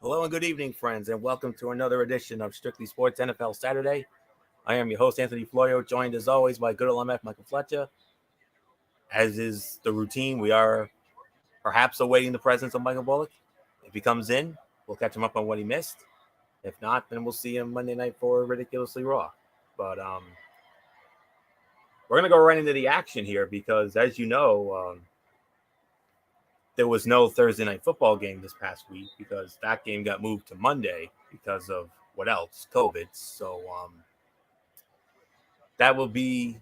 Hello and good evening, friends, and welcome to another edition of Strictly Sports NFL Saturday. I am your host, Anthony Florio, joined as always by good old MF Michael Fletcher. As is the routine, we are perhaps awaiting the presence of Michael Bullock. If he comes in, we'll catch him up on what he missed. If not, then we'll see him Monday night for Ridiculously Raw. But we're going to go right into the action here because, as you know, there was no Thursday night football game this past week because that game got moved to Monday because of what else? COVID. So that will be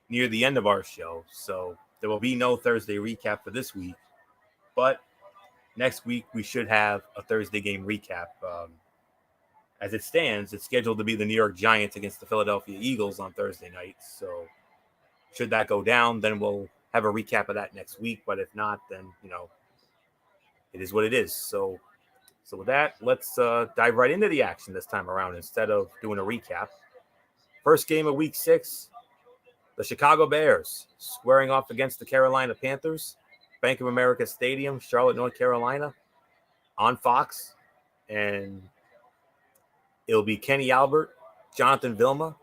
near the end of our show. So there will be no Thursday recap for this week. But next week, we should have a Thursday game recap. As it stands, it's scheduled to be the New York Giants against the Philadelphia Eagles on Thursday night. So should that go down, then we'll have a recap of that next week. But if not, then, it is what it is. So with that, let's dive right into the action this time around instead of doing a recap. First game of Week 6, the Chicago Bears squaring off against the Carolina Panthers, Bank of America Stadium, Charlotte, North Carolina, on Fox. And it'll be Kenny Albert, Jonathan Vilma,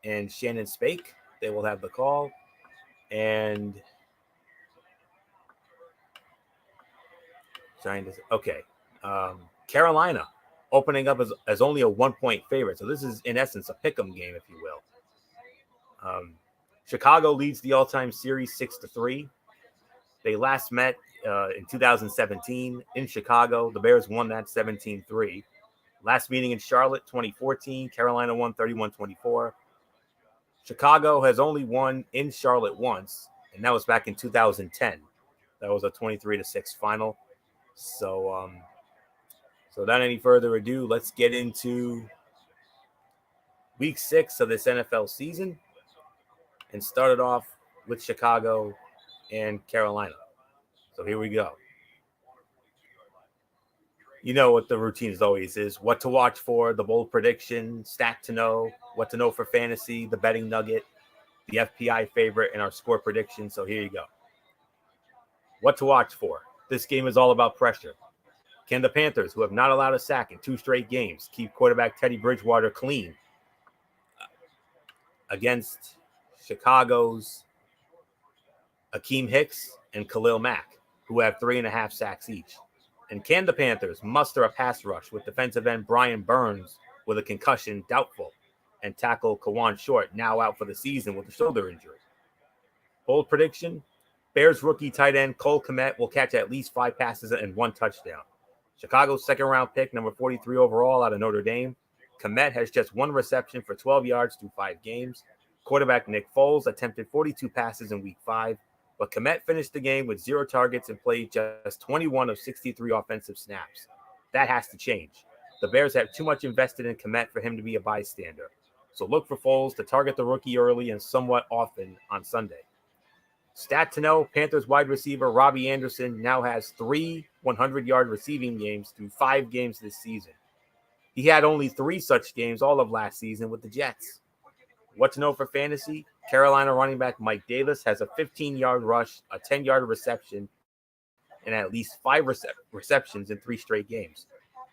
and Shannon Spake. They will have the call. And Carolina opening up as only a 1-point favorite. So this is, in essence, a pick'em game, if you will. Chicago leads the all-time series 6-3. They last met in 2017 in Chicago. The Bears won that 17-3. Last meeting in Charlotte, 2014. Carolina won 31-24. Chicago has only won in Charlotte once, and that was back in 2010. That was a 23-6 final. So without any further ado, let's get into Week 6 of this NFL season and start it off with Chicago and Carolina. So here we go. You know what the routine always is. What to watch for, the bold prediction, stat to know, what to know for fantasy, the betting nugget, the FPI favorite, and our score prediction. So here you go. What to watch for. This game is all about pressure. Can the Panthers, who have not allowed a sack in 2 straight games, keep quarterback Teddy Bridgewater clean against Chicago's Akeem Hicks and Khalil Mack, who have 3.5 sacks each? And can the Panthers muster a pass rush with defensive end Brian Burns with a concussion doubtful and tackle Kawan Short now out for the season with a shoulder injury? Bold prediction, Bears rookie tight end Cole Kmet will catch at least 5 passes and 1 touchdown. Chicago's second-round pick, number 43 overall out of Notre Dame. Kmet has just 1 reception for 12 yards through 5 games. Quarterback Nick Foles attempted 42 passes in Week 5, but Kmet finished the game with 0 targets and played just 21 of 63 offensive snaps. That has to change. The Bears have too much invested in Kmet for him to be a bystander. So look for Foles to target the rookie early and somewhat often on Sunday. Stat to know, Panthers wide receiver Robbie Anderson now has 3 100-yard receiving games through 5 games this season. He had only 3 such games all of last season with the Jets. What to know for fantasy? Carolina running back Mike Davis has a 15-yard rush, a 10-yard reception, and at least 5 receptions in 3 straight games.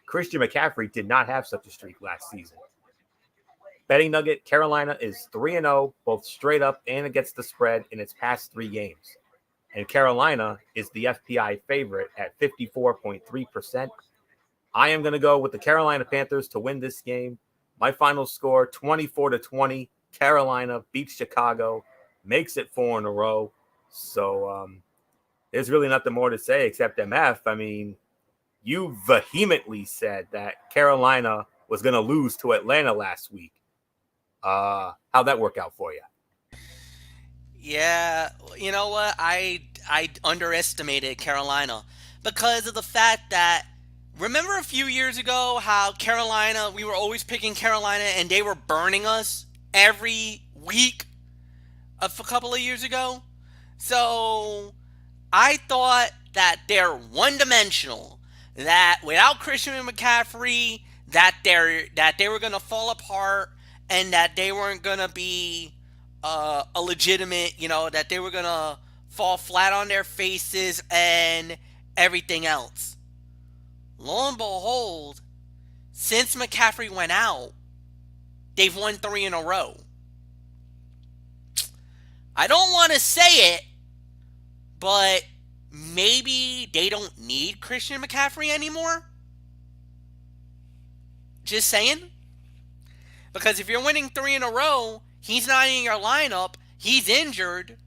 Christian McCaffrey did not have such a streak last season. Betting nugget, Carolina is 3-0, both straight up and against the spread in its past 3 games. And Carolina is the FPI favorite at 54.3%. I am going to go with the Carolina Panthers to win this game. My final score, 24-20. Carolina beats Chicago, makes it 4 in a row. So there's really nothing more to say except MF. I mean, you vehemently said that Carolina was going to lose to Atlanta last week. How'd that work out for you? Yeah, you know what? I underestimated Carolina because of the fact that remember a few years ago how Carolina we were always picking Carolina and they were burning us every week of a couple of years ago. So I thought that they're one-dimensional. That without Christian McCaffrey, that they were gonna fall apart, and that they weren't gonna be a legitimate, that they were gonna fall flat on their faces and everything else. Lo and behold, since McCaffrey went out, they've won 3 in a row. I don't want to say it, but maybe they don't need Christian McCaffrey anymore. Just saying. Because if you're winning 3 in a row, he's not in your lineup, he's injured.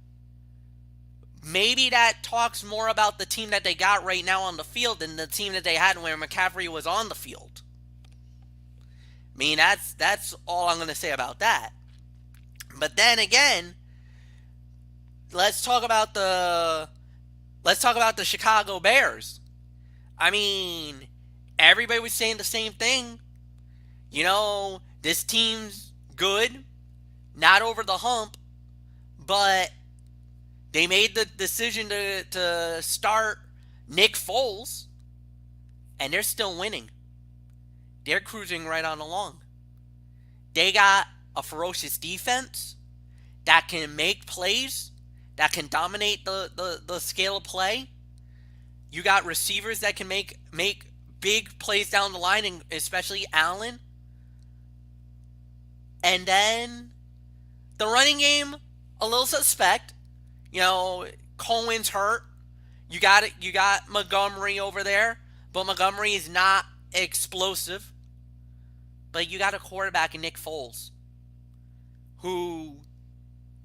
Maybe that talks more about the team that they got right now on the field than the team that they had when McCaffrey was on the field. I mean, that's all I'm going to say about that. But then again, let's talk about the Chicago Bears. I mean, everybody was saying the same thing. You know, this team's good, not over the hump, but they made the decision to start Nick Foles, and they're still winning. They're cruising right on along. They got a ferocious defense that can make plays, that can dominate the scale of play. You got receivers that can make big plays down the line, and especially Allen. And then the running game, a little suspect. You know, Cohen's hurt. You got Montgomery over there, but Montgomery is not explosive. But you got a quarterback in Nick Foles who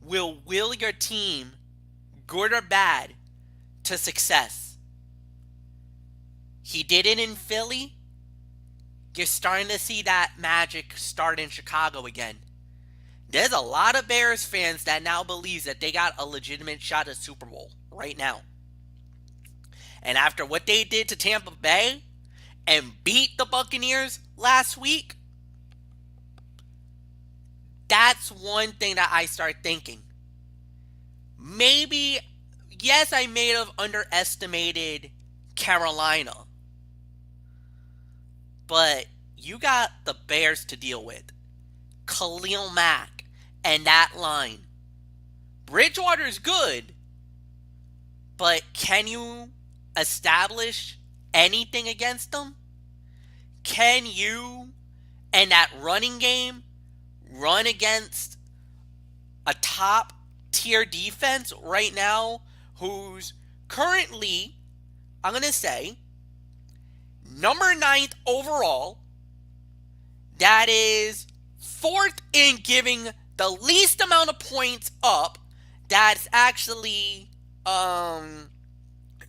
will will your team, good or bad, to success. He did it in Philly. You're starting to see that magic start in Chicago again. There's a lot of Bears fans that now believes that they got a legitimate shot at Super Bowl right now. And after what they did to Tampa Bay and beat the Buccaneers last week, that's one thing that I start thinking. Maybe, yes, I may have underestimated Carolina. But you got the Bears to deal with. Khalil Mack and that line. Bridgewater's good, but can you establish anything against them? Can you, and that running game, run against a top tier defense right now who's currently, I'm going to say, number 9th overall, that is 4th in giving the least amount of points up, that's actually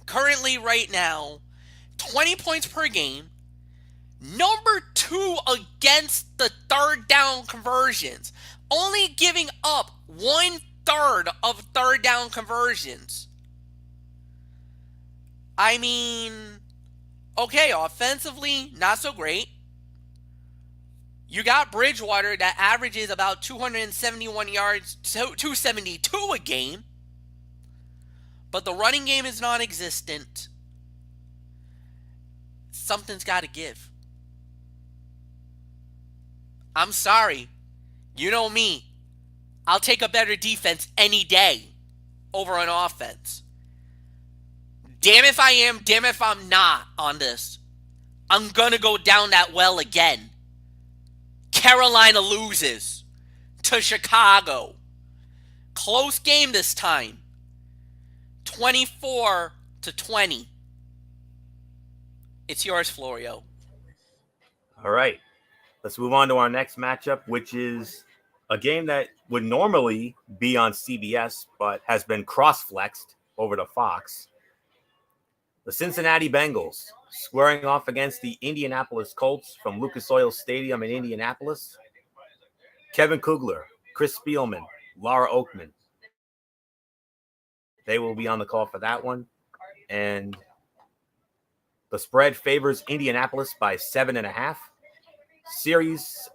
currently right now 20 points per game, number 2 against the third down conversions, only giving up 1/3 of third down conversions. I mean, okay, offensively, not so great. You got Bridgewater that averages about 271 yards, 272 a game. But the running game is non-existent. Something's got to give. I'm sorry. You know me. I'll take a better defense any day over an offense. Damn if I am, damn if I'm not on this. I'm going to go down that well again. Carolina loses to Chicago. Close game this time. 24-20. It's yours, Florio. All right. Let's move on to our next matchup, which is a game that would normally be on CBS, but has been cross-flexed over to Fox. The Cincinnati Bengals squaring off against the Indianapolis Colts from Lucas Oil Stadium in Indianapolis. Kevin Kugler, Chris Spielman, Laura Oakman. They will be on the call for that one. And the spread favors Indianapolis by 7.5.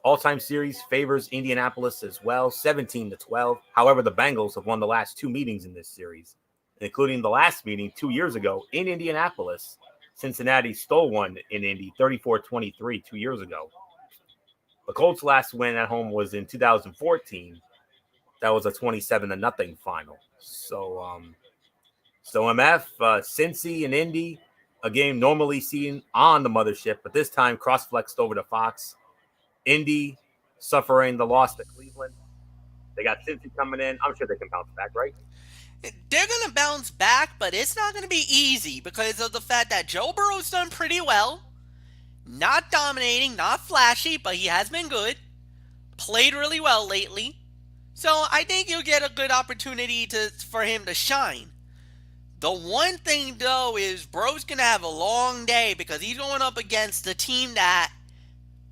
All-time series favors Indianapolis as well, 17-12. However, the Bengals have won the last 2 meetings in this series, including the last meeting 2 years ago in Indianapolis. Cincinnati stole one in Indy, 34-23, 2 years ago. The Colts' last win at home was in 2014. That was a 27-0 final. So MF, Cincy and Indy, a game normally seen on the mothership, but this time cross-flexed over to Fox. Indy suffering the loss to Cleveland. They got Cincy coming in. I'm sure they can bounce back, right? They're going to bounce back, but it's not going to be easy because of the fact that Joe Burrow's done pretty well. Not dominating, not flashy, but he has been good. Played really well lately. So I think you'll get a good opportunity for him to shine. The one thing, though, is Burrow's going to have a long day because he's going up against a team that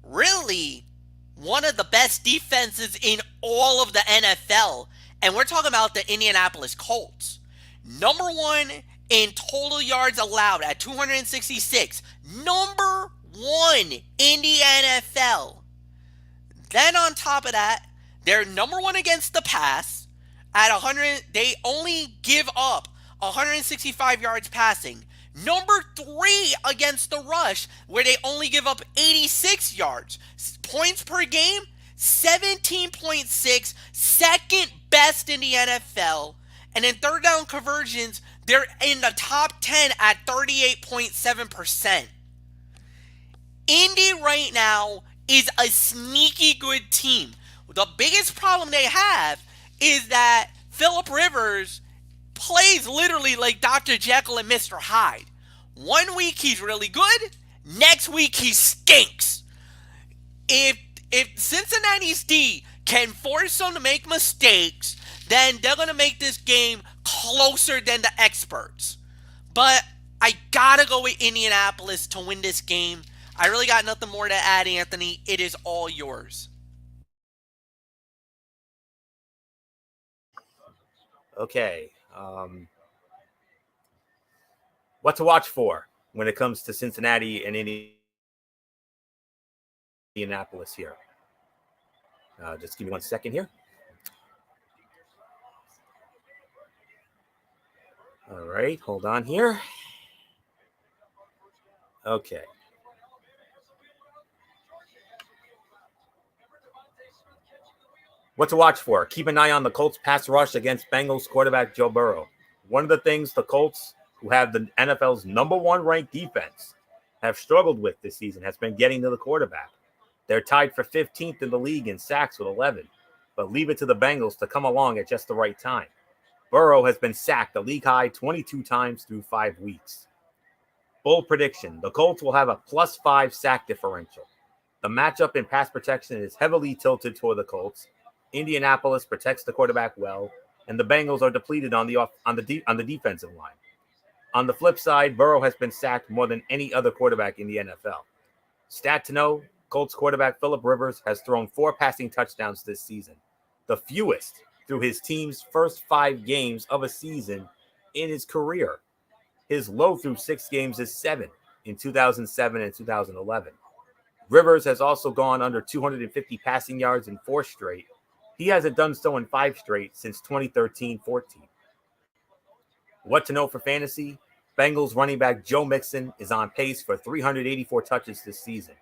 really one of the best defenses in all of the NFL. And we're talking about the Indianapolis Colts. Number one in total yards allowed at 266. Number one in the NFL. Then on top of that, they're number one against the pass at 100. They only give up 165 yards passing. Number three against the rush, where they only give up 86 yards. Points per game, 17.6, second best in the NFL. And in third down conversions, they're in the top 10 at 38.7%. Indy right now is a sneaky good team. The biggest problem they have is that Phillip Rivers plays literally like Dr. Jekyll and Mr. Hyde. 1 week he's really good, next week he stinks. If Cincinnati's D can force them to make mistakes, then they're going to make this game closer than the experts. But I gotta go with Indianapolis to win this game. I really got nothing more to add, Anthony. It is all yours. Okay. What to watch for when it comes to Cincinnati and Indianapolis here? Just give me 1 second here. All right, hold on here. Okay. What to watch for? Keep an eye on the Colts pass rush against Bengals quarterback Joe Burrow. One of the things the Colts, who have the NFL's number one ranked defense, have struggled with this season has been getting to the quarterback. They're tied for 15th in the league in sacks with 11, but leave it to the Bengals to come along at just the right time. Burrow has been sacked a league high 22 times through 5 weeks. Bold prediction: the Colts will have a +5 sack differential. The matchup in pass protection is heavily tilted toward the Colts. Indianapolis protects the quarterback well, and the Bengals are depleted on the defensive line. On the flip side, Burrow has been sacked more than any other quarterback in the NFL. Stat to know: Colts quarterback Phillip Rivers has thrown 4 passing touchdowns this season, the fewest through his team's first 5 games of a season in his career. His low through 6 games is 7 in 2007 and 2011. Rivers has also gone under 250 passing yards in 4 straight. He hasn't done so in 5 straight since 2013-14. What to know for fantasy? Bengals running back Joe Mixon is on pace for 384 touches this season,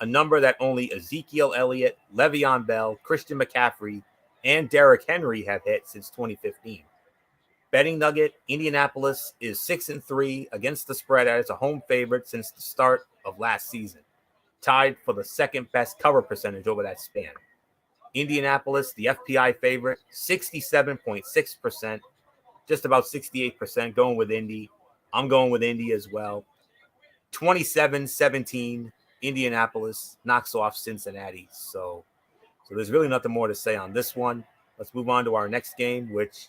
a number that only Ezekiel Elliott, Le'Veon Bell, Christian McCaffrey, and Derrick Henry have hit since 2015. Betting nugget: Indianapolis is 6-3 against the spread as a home favorite since the start of last season, tied for the second best cover percentage over that span. Indianapolis, the FPI favorite, 67.6%, just about 68% going with Indy. I'm going with Indy as well. 27-17, Indianapolis knocks off Cincinnati. So there's really nothing more to say on this one. Let's move on to our next game, which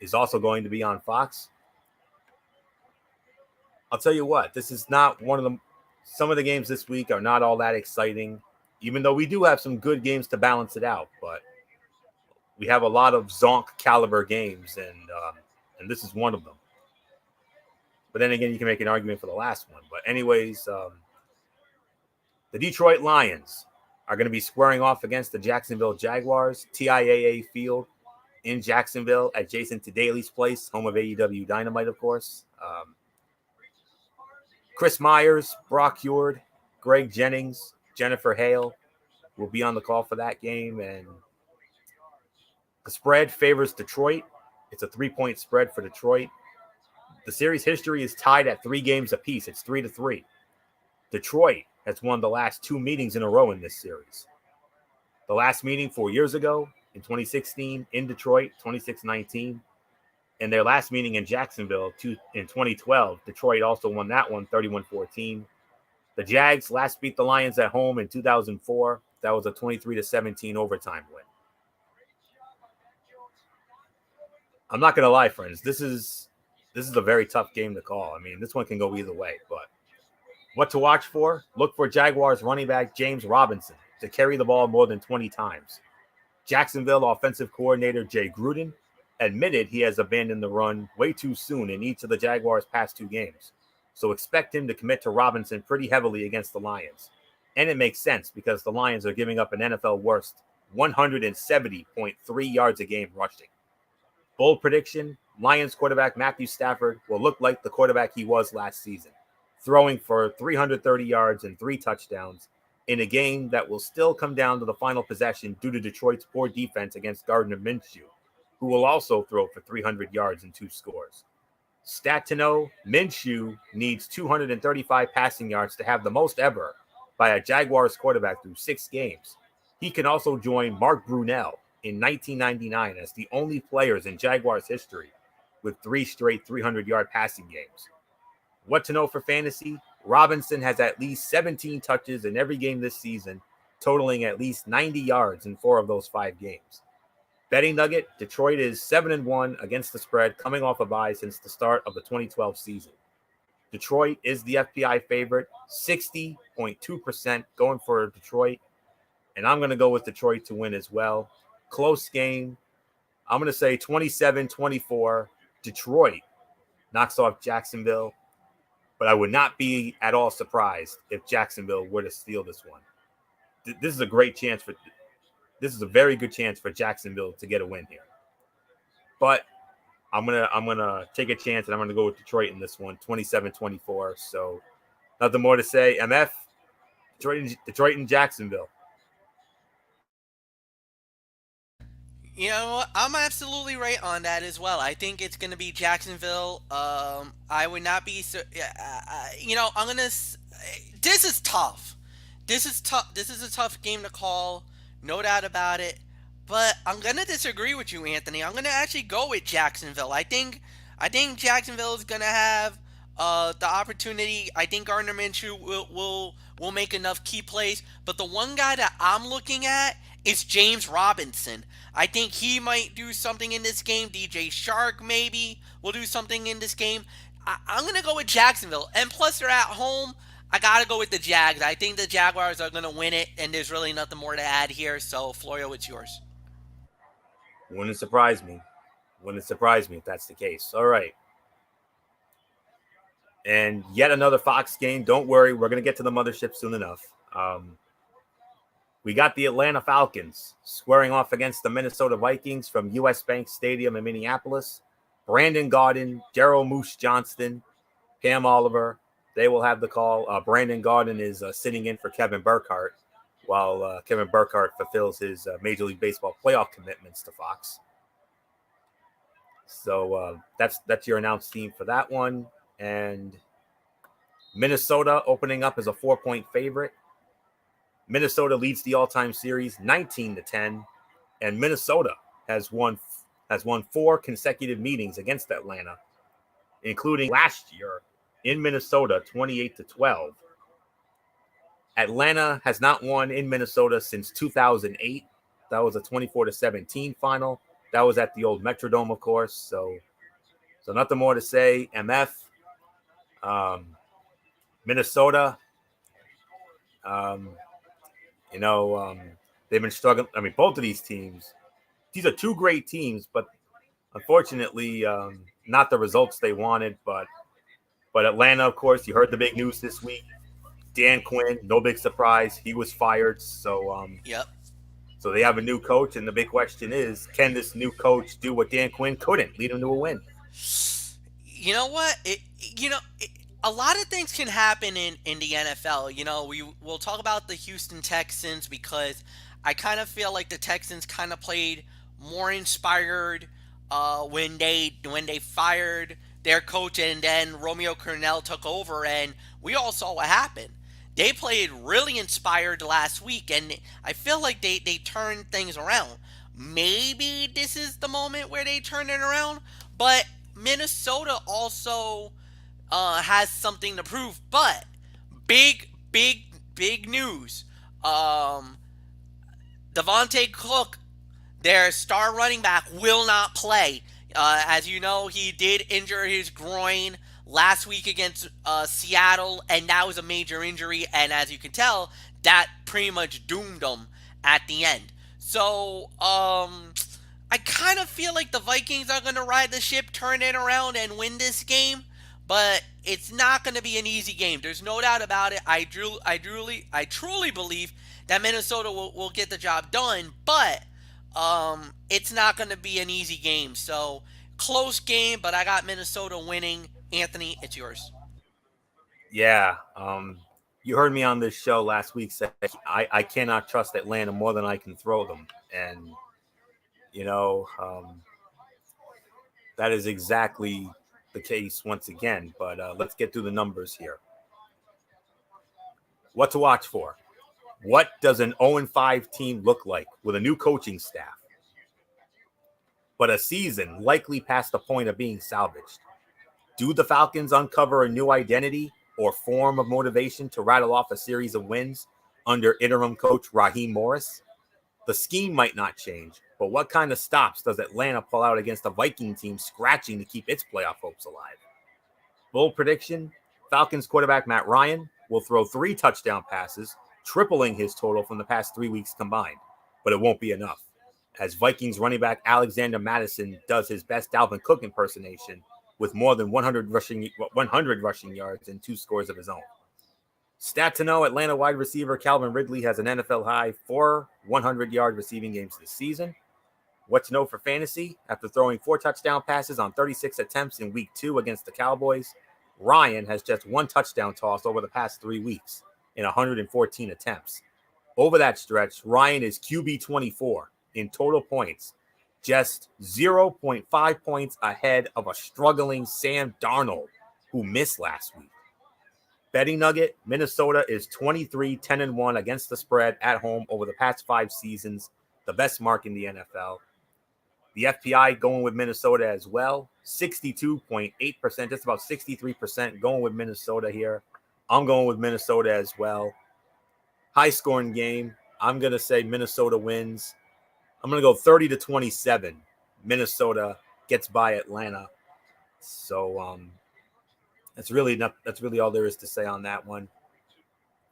is also going to be on Fox. I'll tell you what, this is not one of them. Some of the games this week are not all that exciting, even though we do have some good games to balance it out. But we have a lot of Zonk caliber games, and this is one of them. But then again, you can make an argument for the last one. But anyways, the Detroit Lions are going to be squaring off against the Jacksonville Jaguars, TIAA Field in Jacksonville, adjacent to Daly's Place, home of AEW Dynamite, of course. Chris Myers, Brock Hurd, Greg Jennings, Jennifer Hale will be on the call for that game. And the spread favors Detroit. It's a 3-point spread for Detroit. The series history is tied at 3 games apiece. It's 3-3. Detroit has won the last 2 meetings in a row in this series. The last meeting 4 years ago in 2016 in Detroit, 26-19. And their last meeting in Jacksonville in 2012, Detroit also won that one 31-14. The Jags last beat the Lions at home in 2004. That was a 23-17 overtime win. I'm not going to lie, friends. This is a very tough game to call. I mean, this one can go either way. But what to watch for? Look for Jaguars running back James Robinson to carry the ball more than 20 times. Jacksonville offensive coordinator Jay Gruden admitted he has abandoned the run way too soon in each of the Jaguars' past 2 games. So expect him to commit to Robinson pretty heavily against the Lions. And it makes sense because the Lions are giving up an NFL worst 170.3 yards a game rushing. Bold prediction, Lions quarterback Matthew Stafford will look like the quarterback he was last season, throwing for 330 yards and 3 touchdowns in a game that will still come down to the final possession due to Detroit's poor defense against Gardner Minshew, who will also throw for 300 yards and 2 scores. Stat to know, Minshew needs 235 passing yards to have the most ever by a Jaguars quarterback through 6 games. He can also join Mark Brunell in 1999 as the only players in Jaguars history with 3 straight 300-yard passing games. What to know for fantasy? Robinson has at least 17 touches in every game this season, totaling at least 90 yards in 4 of those 5 games. Betting nugget, Detroit is 7-1 against the spread, coming off a bye since the start of the 2012 season. Detroit is the FPI favorite, 60.2% going for Detroit, and I'm going to go with Detroit to win as well. Close game. I'm going to say 27-24. Detroit knocks off Jacksonville, but I would not be at all surprised if Jacksonville were to steal this one. This is a great chance for. This is a very good chance for Jacksonville to get a win here. But I'm gonna take a chance and I'm gonna go with Detroit in this one, 27-24. So nothing more to say. MF, Detroit and Jacksonville. You know what? I'm absolutely right on that as well. I think it's going to be Jacksonville. I would not be so. I'm gonna. This is tough. This is tough. This is a tough game to call. No doubt about it. But I'm gonna disagree with you, Anthony. I'm gonna actually go with Jacksonville. I think Jacksonville is gonna have the opportunity. I think Gardner Minshew will make enough key plays. But the one guy that I'm looking at is James Robinson. I think he might do something in this game. DJ Shark maybe will do something in this game. I'm gonna go with Jacksonville, and plus they're at home. I gotta go with the Jags. I think the Jaguars are gonna win it, and there's really nothing more to add here. So Florio, it's yours. Wouldn't surprise me. Wouldn't surprise me if that's the case. All right. And yet another Fox game. Don't worry, we're going to get to the mothership soon enough. We got the Atlanta Falcons squaring off against the Minnesota Vikings from US Bank Stadium in Minneapolis. Brandon Gaudin, Gerald Moose Johnston, Cam Oliver, they will have the call. Brandon Gaudin is sitting in for Kevin Burkhardt while Kevin Burkhardt fulfills his Major League Baseball playoff commitments to Fox. So that's your announced team for that one. And Minnesota opening up as a 4-point favorite. Minnesota leads the all-time series 19-10, and Minnesota has won 4 consecutive meetings against Atlanta, including last year in Minnesota 28-12. Atlanta has not won in Minnesota since 2008. That was a 24-17 final. That was at the old Metrodome, of course. So nothing more to say. MF, Minnesota, they've been struggling. I mean, both of these teams, these are 2 great teams, but unfortunately, not the results they wanted. But Atlanta, of course, you heard the big news this week. Dan Quinn, no big surprise, he was fired. So yep. So they have a new coach, and the big question is, can this new coach do what Dan Quinn couldn't, lead them to a win? You know what? A lot of things can happen in the NFL. We'll talk about the Houston Texans because I kind of feel like the Texans kind of played more inspired when they fired their coach, and then Romeo Cornell took over, and we all saw what happened. They played really inspired last week, and I feel like they turned things around. Maybe this is the moment where they turn it around, but Minnesota also has something to prove. But big news. Devontae Cook, their star running back, will not play. As you know, he did injure his groin last week against Seattle, and that was a major injury. And as you can tell, that pretty much doomed him at the end. So, I kind of feel like the Vikings are going to ride the ship, turn it around, and win this game. But it's not going to be an easy game. There's no doubt about it. I truly believe that Minnesota will get the job done. But it's not going to be an easy game. So, close game, but I got Minnesota winning. Anthony, it's yours. Yeah. You heard me on this show last week say I cannot trust Atlanta more than I can throw them. And, that is exactly the case once again. But let's get through the numbers here. What to watch for? What does an 0-5 team look like with a new coaching staff, but a season likely past the point of being salvaged? Do the Falcons uncover a new identity or form of motivation to rattle off a series of wins under interim coach Raheem Morris? The scheme might not change, but what kind of stops does Atlanta pull out against a Viking team scratching to keep its playoff hopes alive? Bold prediction, Falcons quarterback Matt Ryan will throw 3 touchdown passes, tripling his total from the past 3 weeks combined, but it won't be enough, as Vikings running back Alexander Mattison does his best Dalvin Cook impersonation with more than 100 rushing yards and 2 scores of his own. Stat to know, Atlanta wide receiver Calvin Ridley has an NFL high 4 100-yard receiving games this season. What to know for fantasy? After throwing 4 touchdown passes on 36 attempts in week 2 against the Cowboys, Ryan has just 1 touchdown toss over the past 3 weeks in 114 attempts. Over that stretch, Ryan is QB 24 in total points, just 0.5 points ahead of a struggling Sam Darnold, who missed last week. Betting nugget, Minnesota is 23-10-1 against the spread at home over the past 5 seasons, the best mark in the NFL. The FPI going with Minnesota as well, 62.8%, just about 63% going with Minnesota here. I'm going with Minnesota as well. High-scoring game. I'm going to say Minnesota wins. I'm going to go 30-27. Minnesota gets by Atlanta. So that's really all there is to say on that one.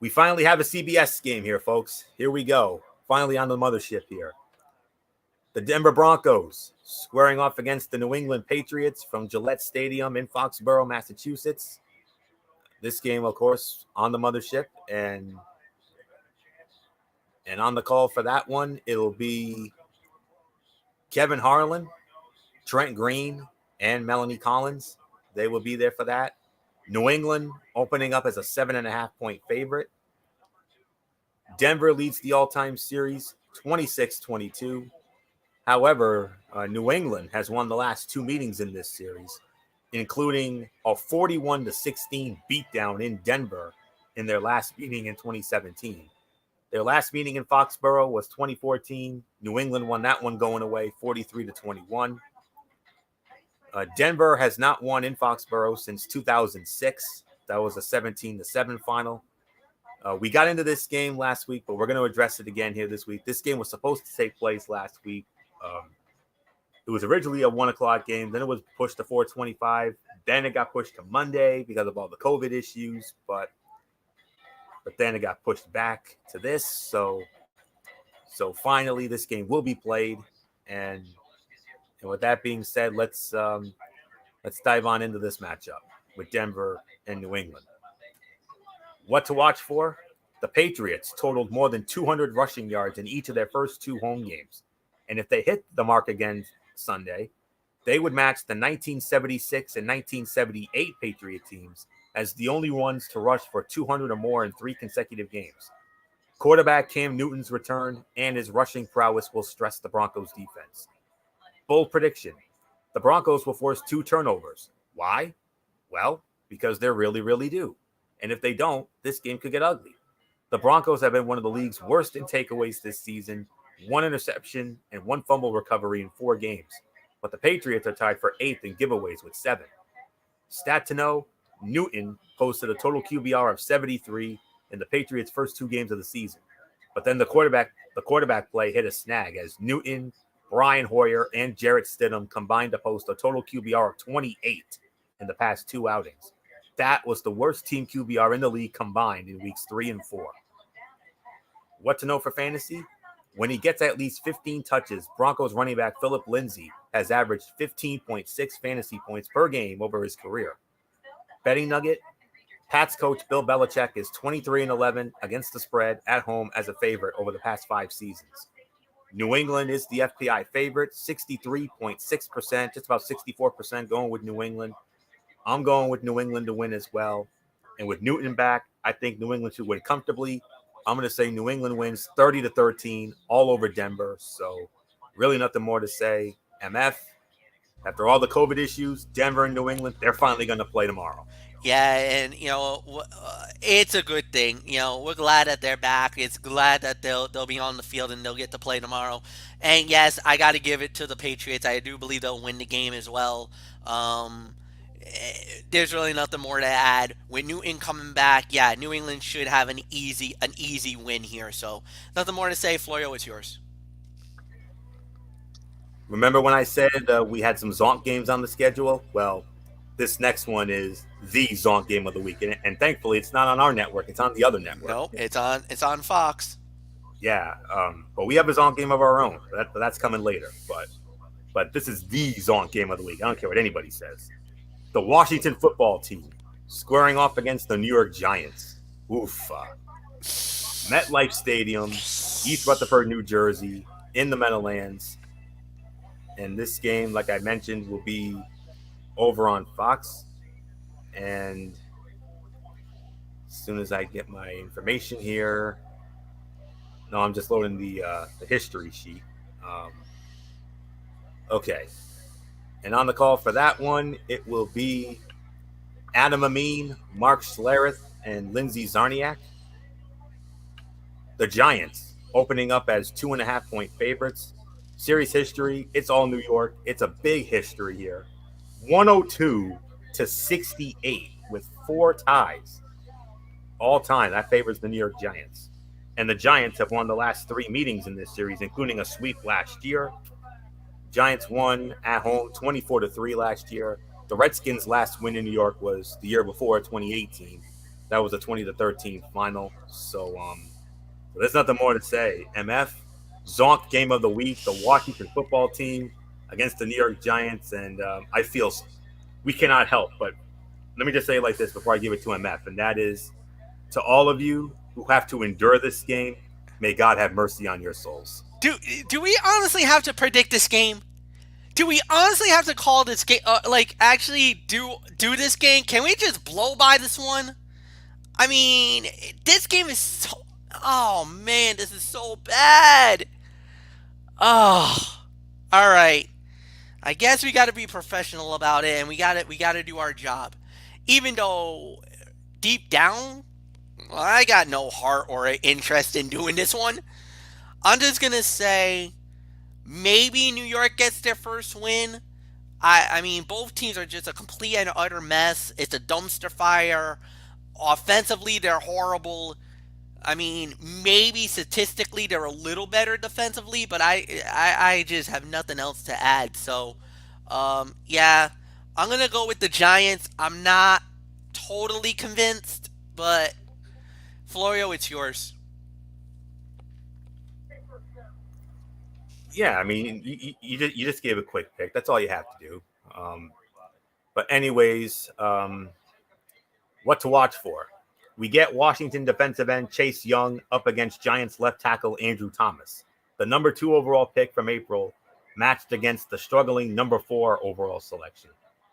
We finally have a CBS game here, folks. Here we go. Finally on the mothership here. The Denver Broncos squaring off against the New England Patriots from Gillette Stadium in Foxborough, Massachusetts. This game, of course, on the mothership, and on the call for that one, it'll be Kevin Harlan, Trent Green, and Melanie Collins. They will be there for that. New England opening up as a 7.5-point favorite. Denver leads the all-time series 26-22. However, New England has won the last 2 meetings in this series, including a 41-16 beatdown in Denver in their last meeting in 2017. Their last meeting in Foxborough was 2014. New England won that one going away 43-21. Denver has not won in Foxborough since 2006. That was a 17-7 final. We got into this game last week, but we're going to address it again here this week. This game was supposed to take place last week. It was originally a 1 o'clock game. Then it was pushed to 4:25. Then it got pushed to Monday because of all the COVID issues. But then it got pushed back to this. So finally, this game will be played. And with that being said, let's dive on into this matchup with Denver and New England. What to watch for? The Patriots totaled more than 200 rushing yards in each of their first 2 home games. And if they hit the mark again Sunday, they would match the 1976 and 1978 Patriot teams as the only ones to rush for 200 or more in 3 consecutive games. Quarterback Cam Newton's return and his rushing prowess will stress the Broncos defense. Bold prediction. The Broncos will force 2 turnovers, Why? Well, because they're really, really due. And if they don't, this game could get ugly. The Broncos have been one of the league's worst in takeaways this season, 1 interception and 1 fumble recovery in 4 games. But the Patriots are tied for 8th in giveaways with 7. Stat to know, Newton posted a total QBR of 73 in the Patriots' first 2 games of the season. But then the quarterback play hit a snag as Newton, Brian Hoyer, and Jarrett Stidham combined to post a total QBR of 28 in the past 2 outings. That was the worst team QBR in the league combined in weeks 3 and 4. What to know for fantasy? When he gets at least 15 touches, Broncos running back Philip Lindsay has averaged 15.6 fantasy points per game over his career. Betting nugget, Pats coach Bill Belichick is 23-11 against the spread at home as a favorite over the past 5 seasons. New England is the FPI favorite, 63.6%, just about 64% going with New England. I'm going with New England to win as well. And with Newton back, I think New England should win comfortably. I'm going to say New England wins 30-13 all over Denver. So really nothing more to say. MF, after all the COVID issues, Denver and New England, they're finally going to play tomorrow. Yeah, and it's a good thing. We're glad that they're back. It's glad that they'll be on the field and they'll get to play tomorrow. And yes, I got to give it to the Patriots. I do believe they'll win the game as well. There's really nothing more to add. With Newton coming back, yeah, New England should have an easy win here. So nothing more to say. Florio, it's yours. Remember when I said we had some Zonk games on the schedule? Well, this next one is the Zonk game of the week, and thankfully it's not on our network; it's on the other network. Nope, it's on Fox. Yeah, but we have a Zonk game of our own. That's coming later. But this is the Zonk game of the week. I don't care what anybody says. The Washington football team squaring off against the New York Giants. MetLife Stadium, East Rutherford, New Jersey, in the Meadowlands. And this game, like I mentioned, will be over on Fox. And as soon as I get my information here, no, I'm just loading the history sheet. Okay. And on the call for that one, it will be Adam Amin, Mark Schlereth, and Lindsay Zarniak. The Giants opening up as 2.5-point favorites. Series history, it's all New York. It's a big history here. 102-68 with 4 ties. All time, that favors the New York Giants. And the Giants have won the last 3 meetings in this series, including a sweep last year. Giants won at home 24-3 last year. The Redskins' last win in New York was the year before, 2018. That was a 20-13 final. So there's nothing more to say. MF, Zonk game of the week, the Washington football team against the New York Giants. And I feel we cannot help. But let me just say it like this before I give it to MF. And that is, to all of you who have to endure this game, may God have mercy on your souls. Do we honestly have to predict this game? Do we honestly have to call this game? Actually do this game? Can we just blow by this one? I mean, this game is so... Oh, man, this is so bad. Oh, all right. I guess we got to be professional about it, and we got to do our job. Even though deep down, I got no heart or interest in doing this one. I'm just going to say maybe New York gets their first win. I mean, both teams are just a complete and utter mess. It's a dumpster fire. Offensively, they're horrible. I mean, maybe statistically they're a little better defensively, but I just have nothing else to add. So, yeah, I'm going to go with the Giants. I'm not totally convinced, but Florio, it's yours. Yeah, I mean, you just gave a quick pick. That's all you have to do. But anyways, what to watch for? We get Washington defensive end Chase Young up against Giants left tackle Andrew Thomas. The number 2 overall pick from April matched against the struggling number 4 overall selection.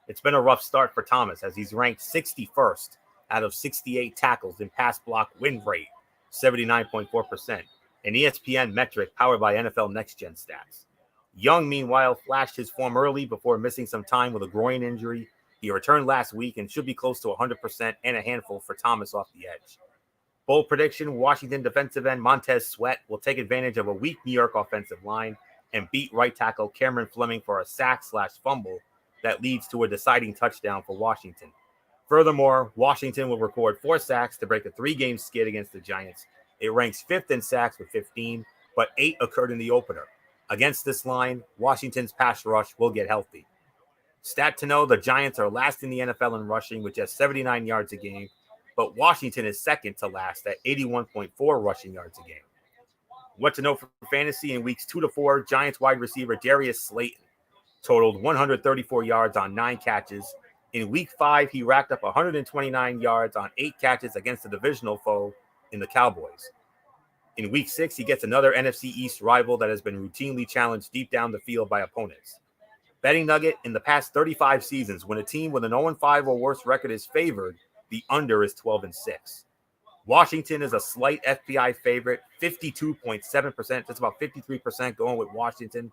It's been a rough start for Thomas as he's ranked 61st out of 68 tackles in pass block win rate, 79.4%. An ESPN metric powered by NFL Next Gen Stats. Young, meanwhile, flashed his form early before missing some time with a groin injury. He returned last week and should be close to 100% and a handful for Thomas off the edge. Bold prediction, Washington defensive end Montez Sweat will take advantage of a weak New York offensive line and beat right tackle Cameron Fleming for a sack/fumble that leads to a deciding touchdown for Washington. Furthermore, Washington will record 4 sacks to break a 3-game skid against the Giants. It ranks 5th in sacks with 15, but 8 occurred in the opener. Against this line, Washington's pass rush will get healthy. Stat to know, the Giants are last in the NFL in rushing with just 79 yards a game, but Washington is second to last at 81.4 rushing yards a game. What to know for fantasy in weeks 2 to 4, Giants wide receiver Darius Slayton totaled 134 yards on 9 catches. In week 5, he racked up 129 yards on 8 catches against the divisional foe in the Cowboys. In week 6, he gets another NFC East rival that has been routinely challenged deep down the field by opponents. Betting nugget, in the past 35 seasons, when a team with an 0-5 or worse record is favored, the under is 12-6. Washington is a slight FPI favorite, 52.7%. That's about 53% going with Washington.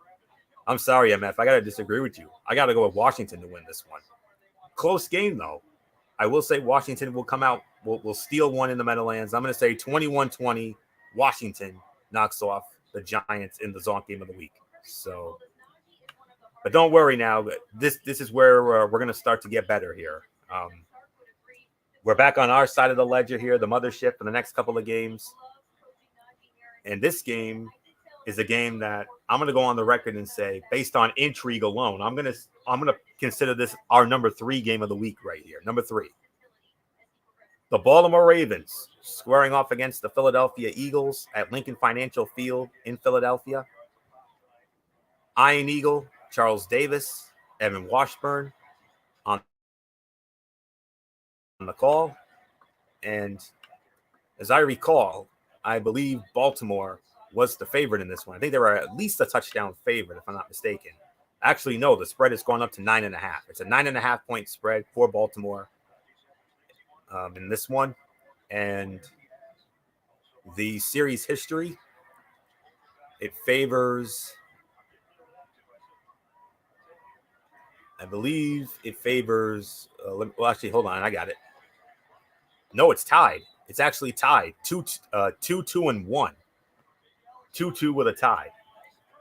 I'm sorry, MF. I got to disagree with you. I got to go with Washington to win this one. Close game, though. I will say Washington will come out, will steal one in the Meadowlands. I'm going to say 21-20. Washington knocks off the Giants in the Zonk game of the week. So, but don't worry now. This is where we're going to start to get better here. We're back on our side of the ledger here, the mothership, for the next couple of games. And this game is a game that I'm going to go on the record and say, based on intrigue alone, I'm going to consider this our number 3 game of the week right here. Number 3. The Baltimore Ravens squaring off against the Philadelphia Eagles at Lincoln Financial Field in Philadelphia. Iron Eagle, Charles Davis, Evan Washburn on the call. And as I recall, I believe Baltimore was the favorite in this one. I think they were at least a touchdown favorite, if I'm not mistaken. Actually, no, the spread has gone up to 9.5. It's a 9.5 point spread for Baltimore in this one. And the series history, it favors, I believe it favors, well, actually, hold on, I got it. No, it's tied. It's actually tied. 2-1. 2-2 with a tie.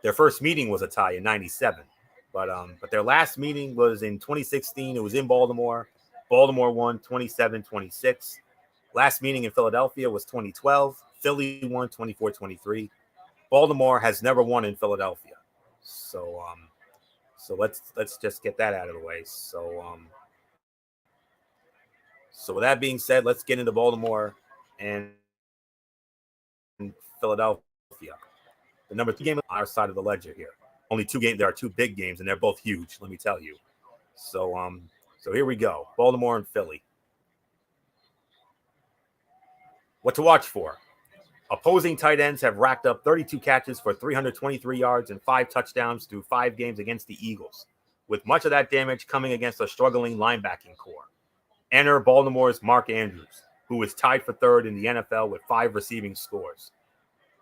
Their first meeting was a tie in 97. But their last meeting was in 2016. It was in Baltimore. Baltimore won 27-26. Last meeting in Philadelphia was 2012. Philly won 24-23. Baltimore has never won in Philadelphia. So let's just get that out of the way. So with that being said, let's get into Baltimore and Philadelphia. The number 3 game on our side of the ledger here. Only 2 games. There are 2 big games, and they're both huge, let me tell you. So here we go. Baltimore and Philly. What to watch for? Opposing tight ends have racked up 32 catches for 323 yards and 5 touchdowns through 5 games against the Eagles, with much of that damage coming against a struggling linebacking core. Enter Baltimore's Mark Andrews, who is tied for 3rd in the NFL with 5 receiving scores.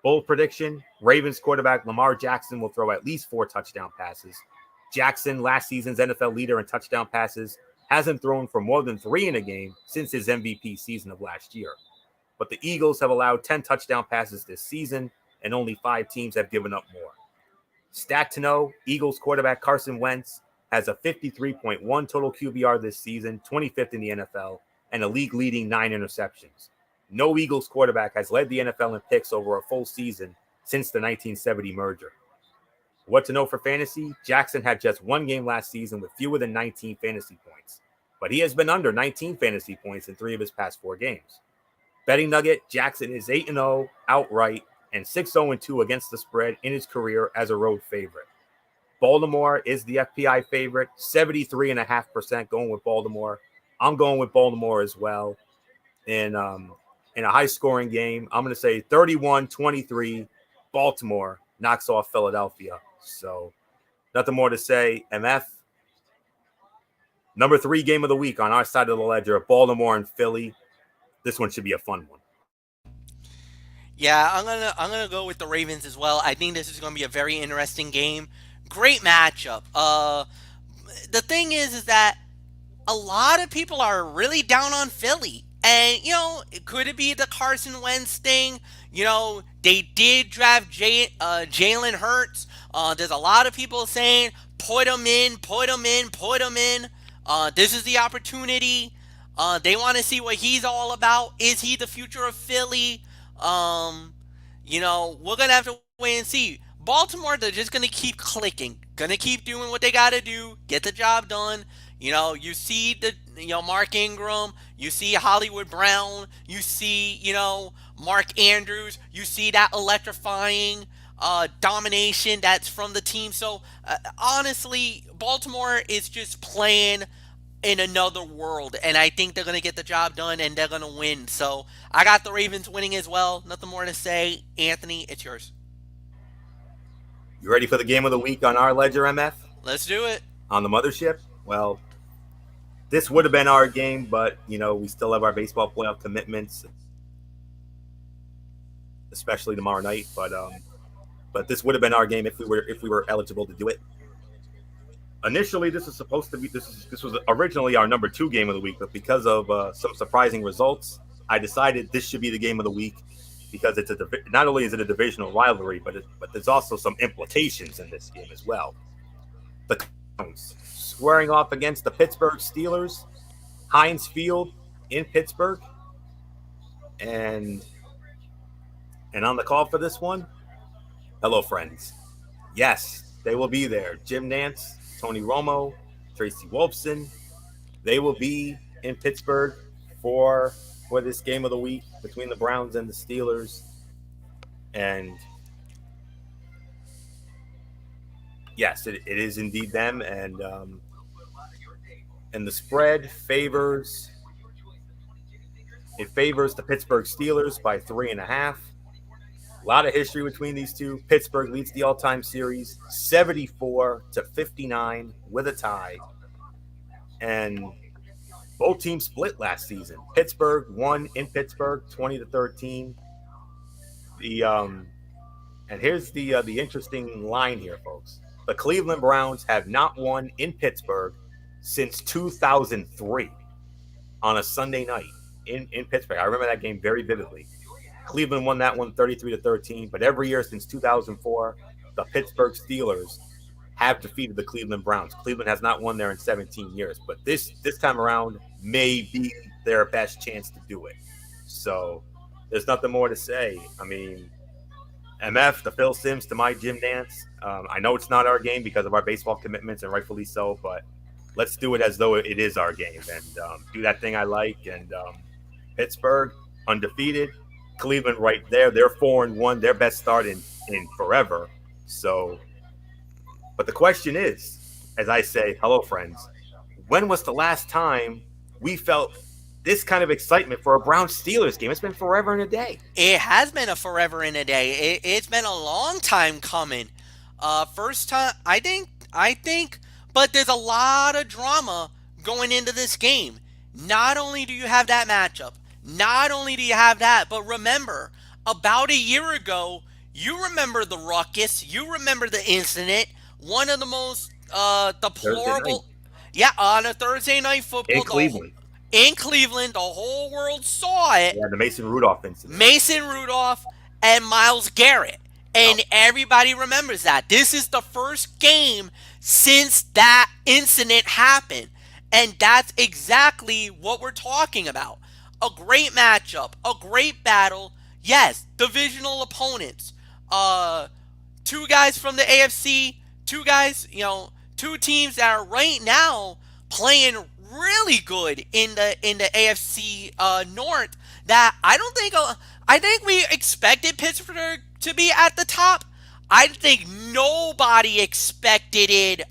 Bold prediction, Ravens quarterback Lamar Jackson will throw at least 4 touchdown passes. Jackson, last season's NFL leader in touchdown passes, hasn't thrown for more than 3 in a game since his MVP season of last year. But the Eagles have allowed 10 touchdown passes this season, and only 5 teams have given up more. Stat to know, Eagles quarterback Carson Wentz has a 53.1 total QBR this season, 25th in the NFL, and a league-leading 9 interceptions. No Eagles quarterback has led the NFL in picks over a full season since the 1970 merger. What to know for fantasy? Jackson had just 1 game last season with fewer than 19 fantasy points, but he has been under 19 fantasy points in 3 of his past 4 games. Betting nugget, Jackson is 8-0 outright and 6-0-2 against the spread in his career as a road favorite. Baltimore is the FPI favorite, 73.5% going with Baltimore. I'm going with Baltimore as well. In a high-scoring game, I'm going to say 31-23, Baltimore knocks off Philadelphia. So nothing more to say. MF, number 3 game of the week on our side of the ledger, Baltimore and Philly. This one should be a fun one. Yeah, I'm gonna go with the Ravens as well. I think this is gonna be a very interesting game. Great matchup. The thing is that a lot of people are really down on Philly. And, could it be the Carson Wentz thing? They did draft Jalen Hurts. There's a lot of people saying, put him in, put him in, put him in. This is the opportunity. They want to see what he's all about. Is he the future of Philly? We're going to have to wait and see. Baltimore, they're just going to keep clicking. Going to keep doing what they got to do. Get the job done. You see Mark Ingram, you see Hollywood Brown, you see, Mark Andrews, you see that electrifying domination that's from the team. So, honestly, Baltimore is just playing in another world, and I think they're going to get the job done and they're going to win. So, I got the Ravens winning as well. Nothing more to say. Anthony, it's yours. You ready for the game of the week on our ledger, MF? Let's do it. On the mothership? Well, this would have been our game, but, we still have our baseball playoff commitments, especially tomorrow night. But this would have been our game if we were eligible to do it. Initially, this was originally our number 2 game of the week, but because of some surprising results, I decided this should be the game of the week because not only is it a divisional rivalry, but there's also some implications in this game as well. The Cowboys squaring off against the Pittsburgh Steelers, Heinz Field in Pittsburgh, and on the call for this one, hello friends. Yes, they will be there. Jim Nantz, Tony Romo, Tracy Wolfson, they will be in Pittsburgh for this game of the week between the Browns and the Steelers. And yes, it is indeed them. And the spread favors the Pittsburgh Steelers by 3.5. A lot of history between these two. Pittsburgh leads the all-time series 74-59 with a tie. And both teams split last season. Pittsburgh won in Pittsburgh 20-13. And here's the interesting line here, folks. The Cleveland Browns have not won in Pittsburgh since 2003 on a Sunday night in Pittsburgh. I remember that game very vividly. Cleveland won that one 33-13, but every year since 2004, the Pittsburgh Steelers have defeated the Cleveland Browns. Cleveland has not won there in 17 years, but this time around may be their best chance to do it. So there's nothing more to say. I mean, MF to Phil Simms to my Jim Nantz. I know it's not our game because of our baseball commitments, and rightfully so, but let's do it as though it is our game and do that thing I like. And Pittsburgh, undefeated. Cleveland right there. They're 4-1, their best start in forever. So, but the question is, as I say, hello, friends, when was the last time we felt this kind of excitement for a Browns-Steelers game? It's been forever and a day. It has been a forever and a day. It's been a long time coming. First time, I think, but there's a lot of drama going into this game. Not only do you have that matchup, not only do you have that, but remember, about a year ago, you remember the ruckus, you remember the incident, one of the most deplorable, on a Thursday night football in Cleveland. In Cleveland, the whole world saw it. Yeah, the Mason Rudolph incident. Mason Rudolph and Myles Garrett. And everybody remembers that. This is the first game since that incident happened. And that's exactly what we're talking about. A great matchup, a great battle. Yes, divisional opponents. Two guys from the AFC, two teams that are right now playing really good in the AFC North. That I think we expected Pittsburgh to be at the top. I think nobody expected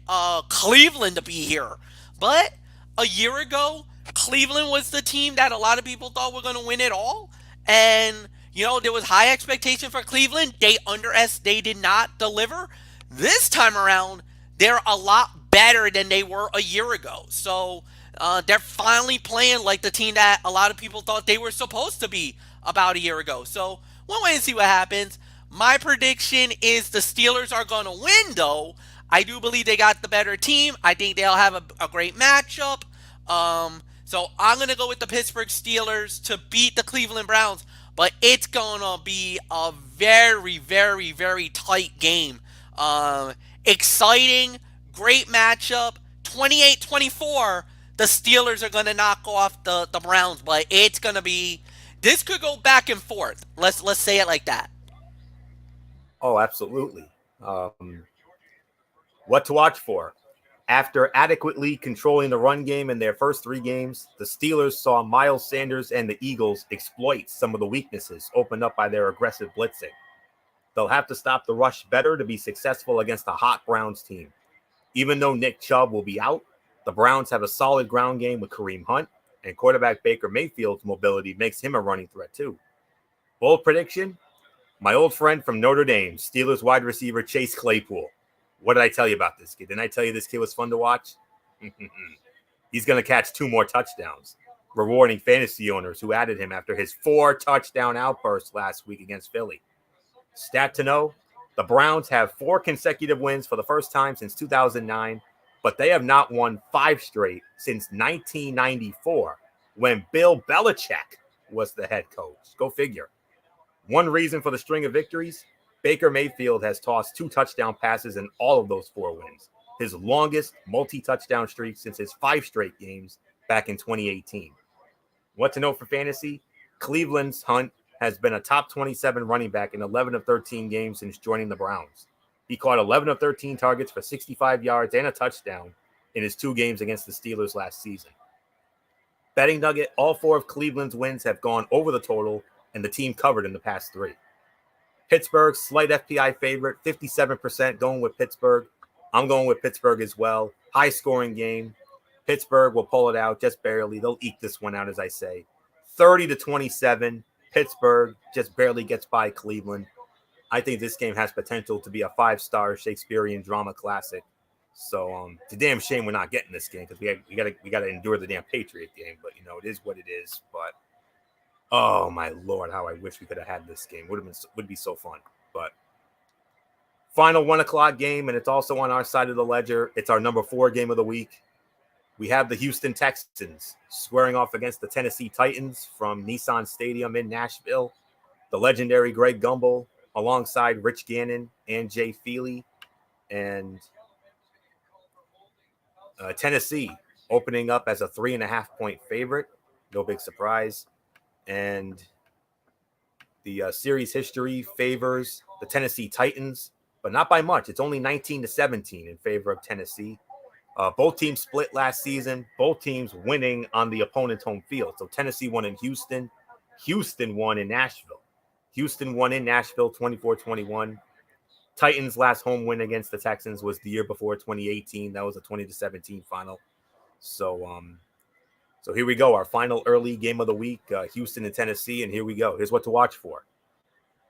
Cleveland to be here. But a year ago, Cleveland was the team that a lot of people thought were going to win it all. And, there was high expectation for Cleveland. They did not deliver. This time around, they're a lot better than they were a year ago. So they're finally playing like the team that a lot of people thought they were supposed to be about a year ago. So we'll wait and see what happens. My prediction is the Steelers are going to win, though. I do believe they got the better team. I think they'll have a great matchup. So I'm going to go with the Pittsburgh Steelers to beat the Cleveland Browns, but it's going to be a very, very, very tight game. Um, Exciting, great matchup. 28-24, the Steelers are going to knock off the Browns, but it's going to be, this could go back and forth. Let's say it like that. Oh, absolutely. What to watch for? After adequately controlling the run game in their first 3 games, the Steelers saw Miles Sanders and the Eagles exploit some of the weaknesses opened up by their aggressive blitzing. They'll have to stop the rush better to be successful against a hot Browns team. Even though Nick Chubb will be out, the Browns have a solid ground game with Kareem Hunt, and quarterback Baker Mayfield's mobility makes him a running threat too. Bold prediction, my old friend from Notre Dame, Steelers wide receiver Chase Claypool. What did I tell you about this kid? Didn't I tell you this kid was fun to watch? He's going to catch 2 more touchdowns, rewarding fantasy owners who added him after his 4-touchdown outburst last week against Philly. Stat to know, the Browns have 4 consecutive wins for the first time since 2009, but they have not won 5 straight since 1994 when Bill Belichick was the head coach. Go figure. One reason for the string of victories, Baker Mayfield has tossed 2 touchdown passes in all of those 4 wins, his longest multi-touchdown streak since his 5 straight games back in 2018. What to know for fantasy? Cleveland's Hunt has been a top 27 running back in 11 of 13 games since joining the Browns. He caught 11 of 13 targets for 65 yards and a touchdown in his 2 games against the Steelers last season. Betting nugget, all 4 of Cleveland's wins have gone over the total, and the team covered in the past 3. Pittsburgh, slight FPI favorite, 57% going with Pittsburgh. I'm going with Pittsburgh as well. High scoring game. Pittsburgh will pull it out just barely. They'll eke this one out, as I say. 30-27. Pittsburgh just barely gets by Cleveland. I think this game has potential to be a 5-star Shakespearean drama classic. So it's a damn shame we're not getting this game because we got to endure the damn Patriot game. But it is what it is. But oh my Lord, how I wish we could have had this game. Would be so fun. But final 1:00 game, and it's also on our side of the ledger. It's our number 4 game of the week. We have the Houston Texans squaring off against the Tennessee Titans from Nissan Stadium in Nashville. The legendary Greg Gumbel alongside Rich Gannon and Jay Feely. And Tennessee opening up as a 3.5-point favorite. No big surprise. And the series history favors the Tennessee Titans, but not by much. It's only 19-17 in favor of Tennessee. Both teams split last season, both teams winning on the opponent's home field. So Tennessee won in Houston. Houston won in Nashville. Houston won in Nashville 24-21. Titans' last home win against the Texans was the year before, 2018. That was a 20-17 final. So here we go, our final early game of the week, Houston and Tennessee, and here we go. Here's what to watch for.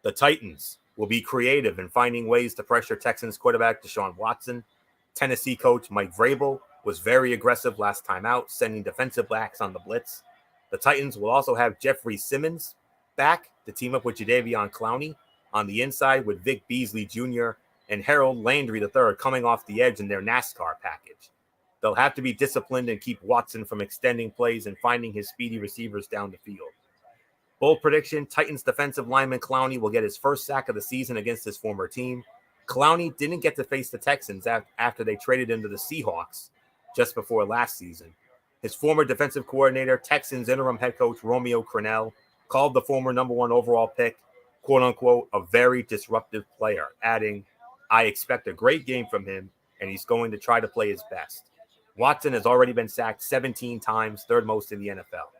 The Titans will be creative in finding ways to pressure Texans quarterback Deshaun Watson. Tennessee coach Mike Vrabel was very aggressive last time out, sending defensive backs on the blitz. The Titans will also have Jeffrey Simmons back to team up with Jadeveon Clowney on the inside with Vic Beasley Jr. and Harold Landry III coming off the edge in their NASCAR package. They'll have to be disciplined and keep Watson from extending plays and finding his speedy receivers down the field. Bold prediction, Titans defensive lineman Clowney will get his first sack of the season against his former team. Clowney didn't get to face the Texans after they traded him to the Seahawks just before last season. His former defensive coordinator, Texans interim head coach Romeo Crennel, called the former number 1 overall pick, quote unquote, a very disruptive player, adding, I expect a great game from him, and he's going to try to play his best. Watson has already been sacked 17 times, 3rd most in the NFL.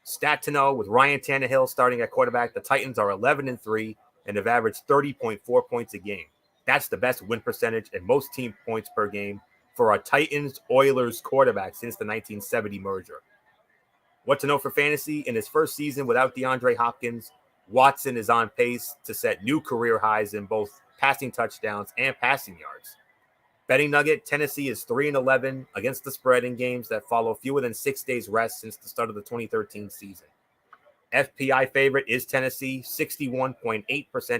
Stat to know, with Ryan Tannehill starting at quarterback, the Titans are 11-3 and have averaged 30.4 points a game. That's the best win percentage and most team points per game for a Titans-Oilers quarterback since the 1970 merger. What to know for fantasy? In his first season without DeAndre Hopkins, Watson is on pace to set new career highs in both passing touchdowns and passing yards. Betting nugget, Tennessee is 3-11 against the spread in games that follow fewer than 6 days rest since the start of the 2013 season. FPI favorite is Tennessee, 61.8%.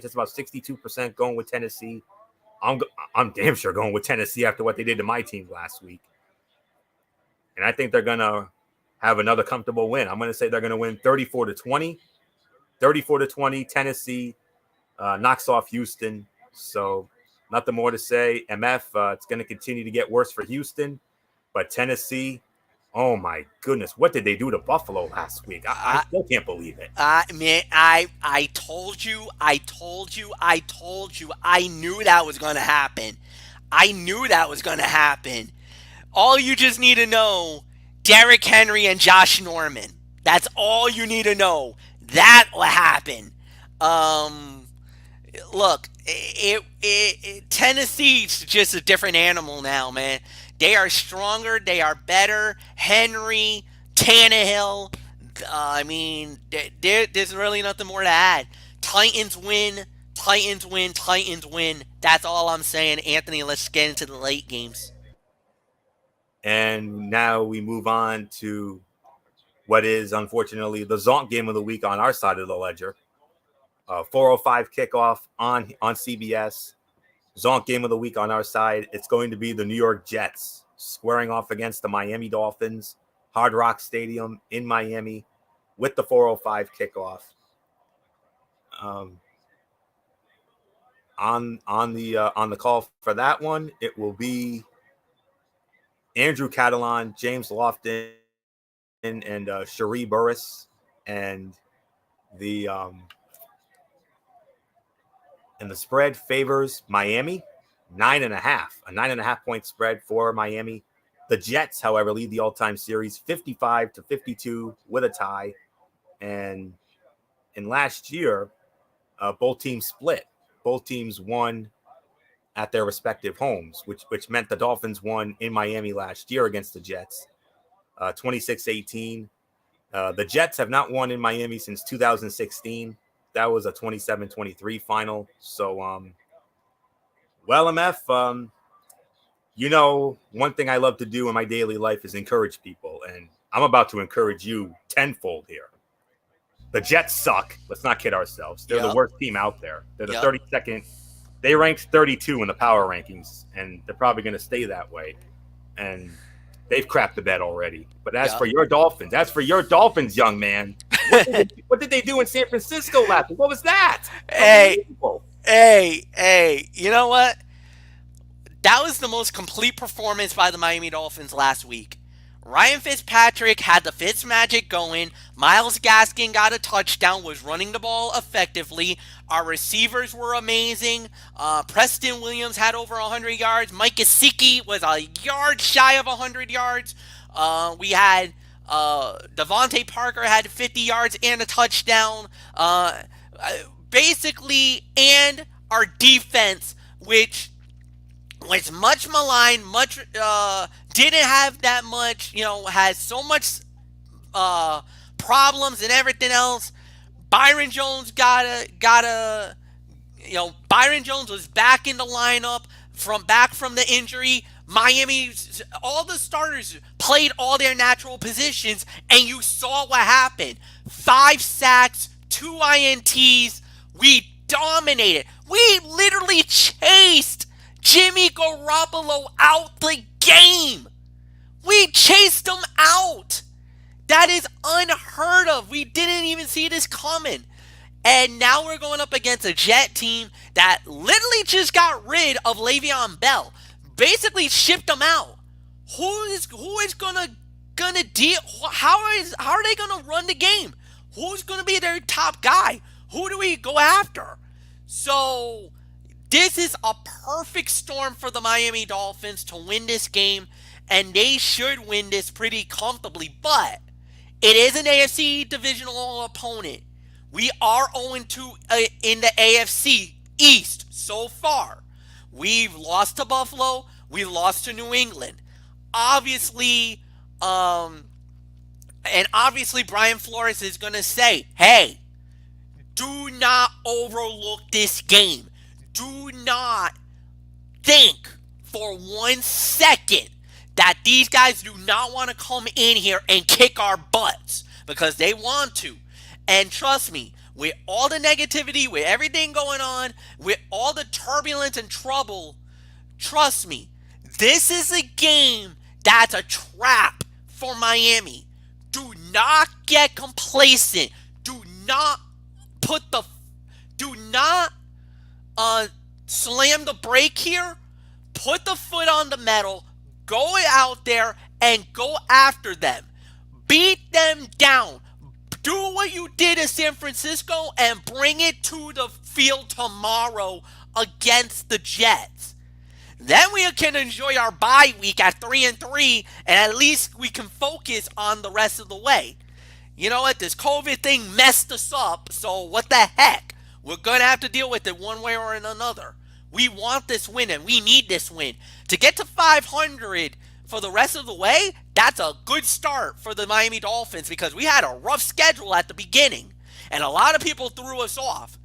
It's about 62% going with Tennessee. I'm damn sure going with Tennessee after what they did to my team last week. and I think they're going to have another comfortable win. I'm going to say they're going to win 34-20. 34-20, Tennessee knocks off Houston. So nothing more to say. MF, it's going to continue to get worse for Houston. But Tennessee, oh my goodness, what did they do to Buffalo last week? I still can't believe it. Man, I told you. I knew that was going to happen. All you just need to know, Derrick Henry and Josh Norman. That's all you need to know. That will happen. Look, Tennessee's just a different animal now, man. They are stronger. They are better. Henry, Tannehill. There's really nothing more to add. Titans win. That's all I'm saying. Anthony, let's get into the late games. And now we move on to what is, unfortunately, the Zonk game of the week on our side of the ledger. 4:05 kickoff on CBS. Zonk game of the week on our side. It's going to be the New York Jets squaring off against the Miami Dolphins, Hard Rock Stadium in Miami, with the 4:05 kickoff. On the call for that one, it will be Andrew Catalon, James Lofton, and Cherie Burris, and the spread favors Miami 9.5, a 9.5 point spread for Miami. The Jets, however, lead the all-time series 55-52 with a tie. And in last year, both teams split. Both teams won at their respective homes, which meant the Dolphins won in Miami last year against the Jets, 26-18. The Jets have not won in Miami since 2016. That was a 27-23 final. So, MF, one thing I love to do in my daily life is encourage people, and I'm about to encourage you tenfold here. The Jets suck. Let's not kid ourselves. They're the worst team out there. They're the 32nd. They ranked 32 in the power rankings, and they're probably going to stay that way. And they've crapped the bed already. But as for your Dolphins, young man, what did they do in San Francisco last week? What was that? Hey, you know what? That was the most complete performance by the Miami Dolphins last week. Ryan Fitzpatrick had the Fitzmagic going. Myles Gaskin got a touchdown, was running the ball effectively. Our receivers were amazing. Preston Williams had over 100 yards. Mike Gesicki was a yard shy of 100 yards. We had Devontae Parker had 50 yards and a touchdown. And our defense, which was much maligned, didn't have that much, has so much problems and everything else. Byron Jones Byron Jones was back in the lineup back from the injury. Miami, all the starters played all their natural positions, and you saw what happened. 5 sacks, 2 INTs. We dominated. We literally chased Jimmy Garoppolo out the game. We chased him out. That is unheard of. We didn't even see this coming. And now we're going up against a Jet team that literally just got rid of Le'Veon Bell. Basically shipped him out. Who is gonna deal? How are they gonna run the game? Who's gonna be their top guy? Who do we go after? So this is a perfect storm for the Miami Dolphins to win this game, and they should win this pretty comfortably. But it is an AFC divisional opponent. We are 0-2 in the AFC East so far. We've lost to Buffalo. We lost to New England. Obviously, Brian Flores is going to say, hey, do not overlook this game. Do not think for 1 second that these guys do not want to come in here and kick our butts, because they want to. And trust me, with all the negativity, with everything going on, with all the turbulence and trouble, trust me, this is a game that's a trap for Miami. Do not get complacent. Do not put the do not slam the brake here. Put the foot on the metal. Go out there and go after them. Beat them down. Do what you did in San Francisco and bring it to the field tomorrow against the Jets. Then we can enjoy our bye week at 3-3, and at least we can focus on the rest of the way. You know what? This COVID thing messed us up, so what the heck? We're going to have to deal with it one way or another. We want this win, and we need this win. To get to 500 for the rest of the way, that's a good start for the Miami Dolphins because we had a rough schedule at the beginning, and a lot of people threw us off.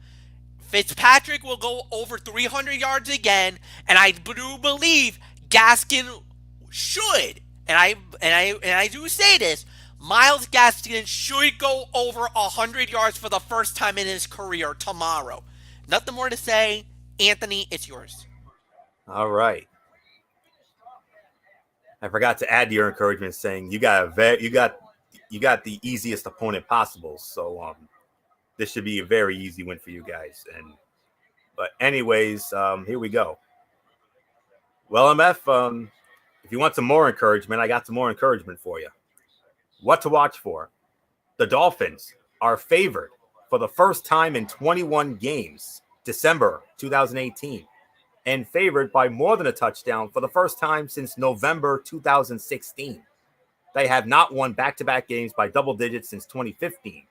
Fitzpatrick will go over 300 yards again, and I do believe Gaskin should, and I do say this, Myles Gaskin should go over 100 yards for the first time in his career tomorrow. Nothing more to say. Anthony, it's yours. All right. I forgot to add to your encouragement saying you got the easiest opponent possible. So this should be a very easy win for you guys. But anyways, here we go. Well, MF, if you want some more encouragement, I got some more encouragement for you. What to watch for? The Dolphins are favored for the first time in 21 games, December 2018, and favored by more than a touchdown for the first time since November 2016. They have not won back-to-back games by double digits since 2015,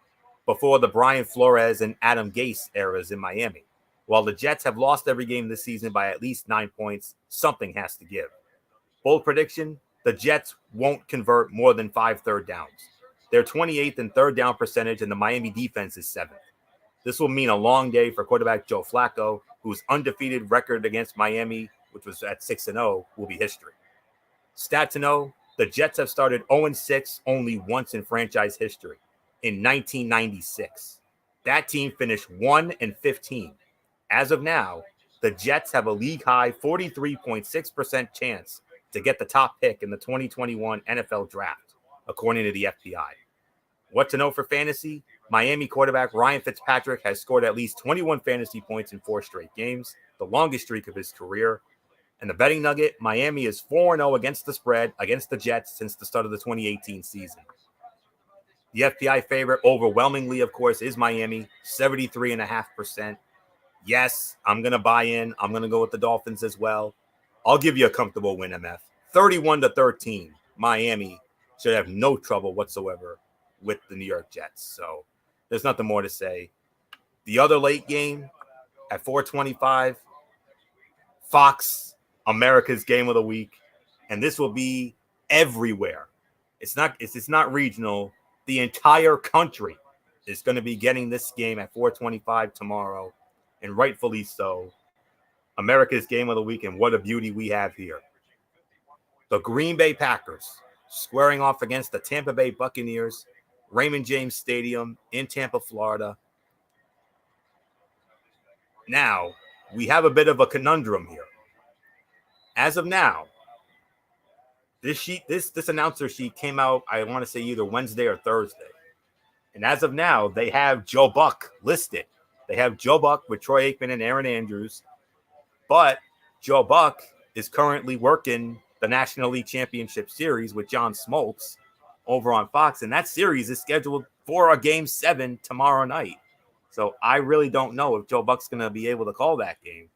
before the Brian Flores and Adam Gase eras in Miami. While the Jets have lost every game this season by at least 9 points, something has to give. Bold prediction, the Jets won't convert more than 5 third downs. They're 28th in third down percentage, and the Miami defense is 7th. This will mean a long day for quarterback Joe Flacco, whose undefeated record against Miami, which was at 6-0, will be history. Stat to know, the Jets have started 0-6 only once in franchise history, in 1996. That team finished 1-15. As of now, the Jets have a league-high 43.6% chance to get the top pick in the 2021 NFL Draft, according to the FBI. What to know for fantasy? Miami quarterback Ryan Fitzpatrick has scored at least 21 fantasy points in 4 straight games, the longest streak of his career. And the betting nugget, Miami is 4-0 against the spread against the Jets since the start of the 2018 season. The FBI favorite overwhelmingly, of course, is Miami, 73.5%. Yes, I'm going to buy in. I'm going to go with the Dolphins as well. I'll give you a comfortable win, MF. 31-13. Miami should have no trouble whatsoever with the New York Jets. So there's nothing more to say. The other late game at 4:25, Fox, America's game of the week. And this will be everywhere. It's not regional. The entire country is going to be getting this game at 4:25 tomorrow. And rightfully so. America's game of the week, and what a beauty we have here. The Green Bay Packers squaring off against the Tampa Bay Buccaneers, Raymond James Stadium in Tampa, Florida. Now, we have a bit of a conundrum here. As of now, this announcer sheet came out, I want to say either Wednesday or Thursday. And as of now, they have Joe Buck listed. They have Joe Buck with Troy Aikman and Aaron Andrews. But Joe Buck is currently working the National League Championship Series with John Smoltz over on Fox. And that series is scheduled for a Game 7 tomorrow night. So I really don't know if Joe Buck's going to be able to call that game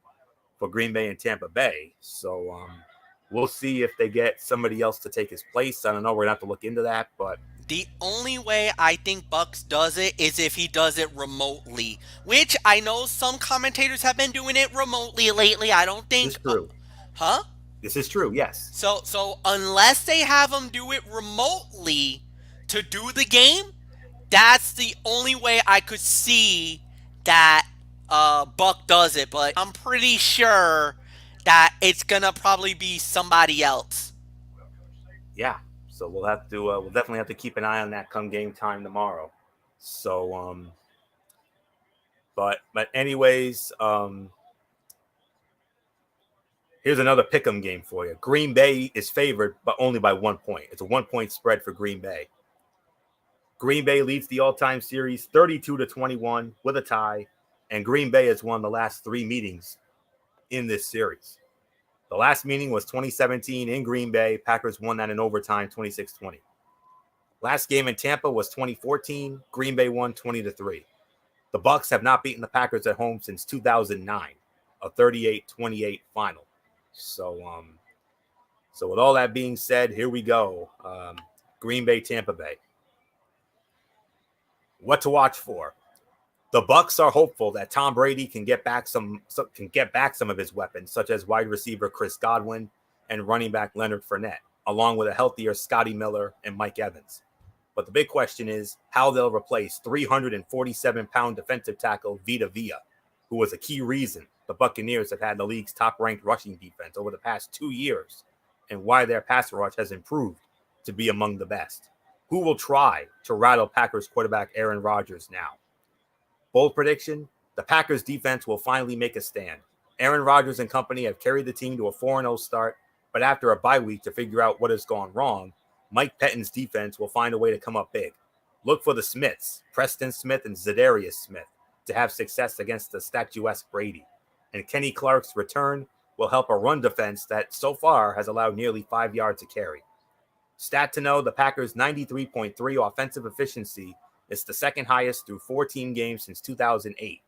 for Green Bay and Tampa Bay. So we'll see if they get somebody else to take his place. I don't know. We're going to have to look into that. But the only way I think Bucks does it is if he does it remotely, which I know some commentators have been doing it remotely lately. I don't think. This is true. Huh? This is true, yes. So unless they have him do it remotely to do the game, that's the only way I could see that Buck does it. But I'm pretty sure that it's going to probably be somebody else. Yeah. So we'll definitely have to keep an eye on that come game time tomorrow. So, but anyways, Here's another pick'em game for you. Green Bay is favored, but only by 1 point. It's a 1-point spread for Green Bay. Green Bay leads the all-time series 32-21 with a tie, and Green Bay has won the last 3 meetings in this series. The last meeting was 2017 in Green Bay. Packers won that in overtime, 26-20. Last game in Tampa was 2014. Green Bay won 20-3. The Bucs have not beaten the Packers at home since 2009, a 38-28 final. So with all that being said, here we go. Green Bay, Tampa Bay. What to watch for? The Bucs are hopeful that Tom Brady can get back some of his weapons, such as wide receiver Chris Godwin and running back Leonard Fournette, along with a healthier Scotty Miller and Mike Evans. But the big question is how they'll replace 347-pound defensive tackle Vita Vea, who was a key reason the Buccaneers have had the league's top-ranked rushing defense over the past 2 years, and why their pass rush has improved to be among the best. Who will try to rattle Packers quarterback Aaron Rodgers now? Bold prediction, the Packers defense will finally make a stand. Aaron Rodgers and company have carried the team to a 4-0 start, but after a bye week to figure out what has gone wrong, Mike Pettine's defense will find a way to come up big. Look for the Smiths, Preston Smith and Zadarius Smith, to have success against the statuesque Brady. And Kenny Clark's return will help a run defense that so far has allowed nearly 5 yards a carry. Stat to know, the Packers' 93.3 offensive efficiency is the second highest through 14 games since 2008.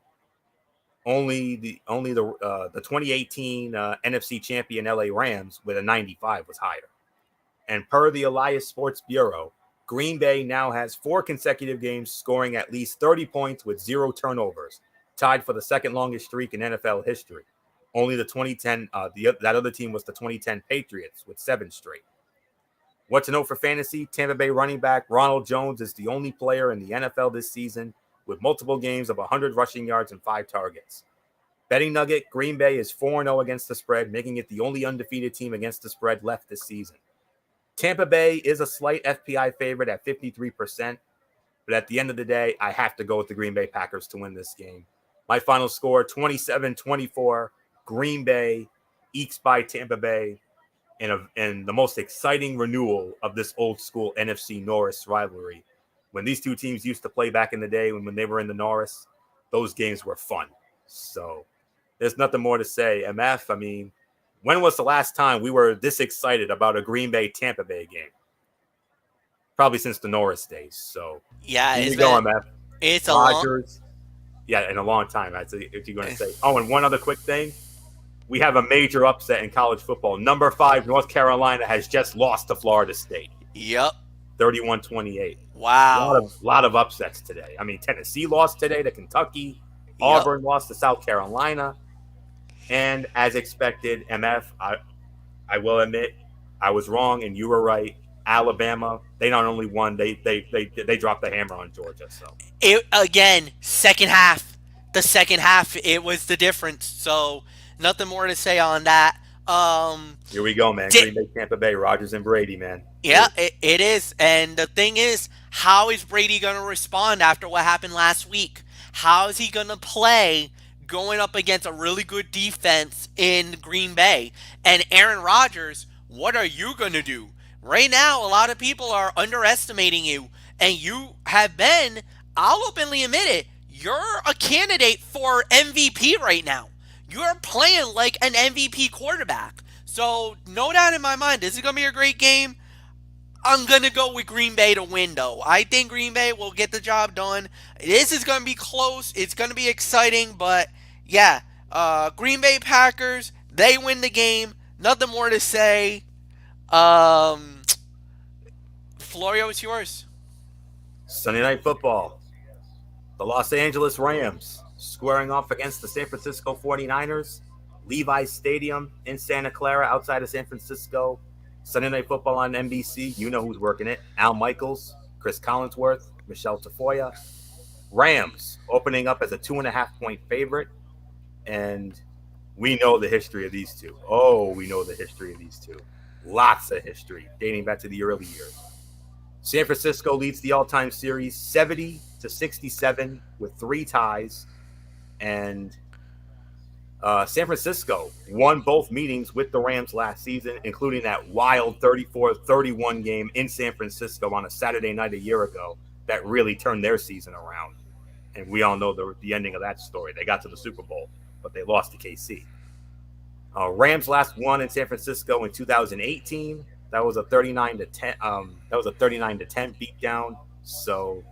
Only the 2018 NFC champion LA Rams with a 95 was higher. And per the Elias Sports Bureau, Green Bay now has 4 consecutive games scoring at least 30 points with 0 turnovers, tied for the second longest streak in NFL history. Only the 2010, that other team was the 2010 Patriots with 7 straight. What to know for fantasy? Tampa Bay running back Ronald Jones is the only player in the NFL this season with multiple games of 100 rushing yards and 5 targets. Betting nugget, Green Bay is 4-0 against the spread, making it the only undefeated team against the spread left this season. Tampa Bay is a slight FPI favorite at 53%, but at the end of the day, I have to go with the Green Bay Packers to win this game. My final score, 27-24, Green Bay ekes by Tampa Bay in the most exciting renewal of this old-school NFC Norris rivalry. When these two teams used to play back in the day, when they were in the Norris, those games were fun. So there's nothing more to say. MF, I mean, when was the last time we were this excited about a Green Bay-Tampa Bay game? Probably since the Norris days. So yeah, here you go, MF. It's Rodgers. Yeah, in a long time. That's if you're going to say. Oh, and one other quick thing. We have a major upset in college football. Number 5, North Carolina has just lost to Florida State. Yep. 31-28. Wow. A lot of upsets today. I mean, Tennessee lost today to Kentucky. Auburn lost to South Carolina. And as expected, MF, I will admit, I was wrong and you were right. Alabama, they not only won, they dropped the hammer on Georgia. So again, second half. The second half, it was the difference. So nothing more to say on that. Here we go, man. Green Bay, Tampa Bay, Rodgers and Brady, man. Yeah, it is. And the thing is, how is Brady going to respond after what happened last week? How is he going to play going up against a really good defense in Green Bay? And Aaron Rodgers, what are you going to do? Right now, a lot of people are underestimating you. And you have been, I'll openly admit it, you're a candidate for MVP right now. You're playing like an MVP quarterback. So, no doubt in my mind, this is going to be a great game. I'm going to go with Green Bay to win, though. I think Green Bay will get the job done. This is going to be close. It's going to be exciting. But, yeah, Green Bay Packers, they win the game. Nothing more to say. Florio, it's yours. Sunday Night Football. The Los Angeles Rams squaring off against the San Francisco 49ers. Levi's Stadium in Santa Clara outside of San Francisco. Sunday Night Football on NBC. You know who's working it. Al Michaels, Chris Collinsworth, Michelle Tafoya. Rams opening up as a 2.5-point favorite. And we know the history of these two. Oh, we know the history of these two. Lots of history dating back to the early years. San Francisco leads the all-time series 70-67 with 3 ties. And San Francisco won both meetings with the Rams last season, including that wild 34-31 game in San Francisco on a Saturday night a year ago that really turned their season around. And we all know the ending of that story. They got to the Super Bowl, but they lost to KC. Rams last won in San Francisco in 2018. That was a 39-10. That was a 39-10 beatdown. So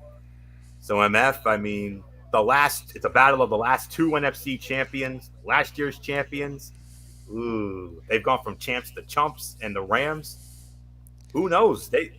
MF, I mean, it's a battle of the last two NFC champions, last year's champions. Ooh, they've gone from champs to chumps, and the Rams, who knows? This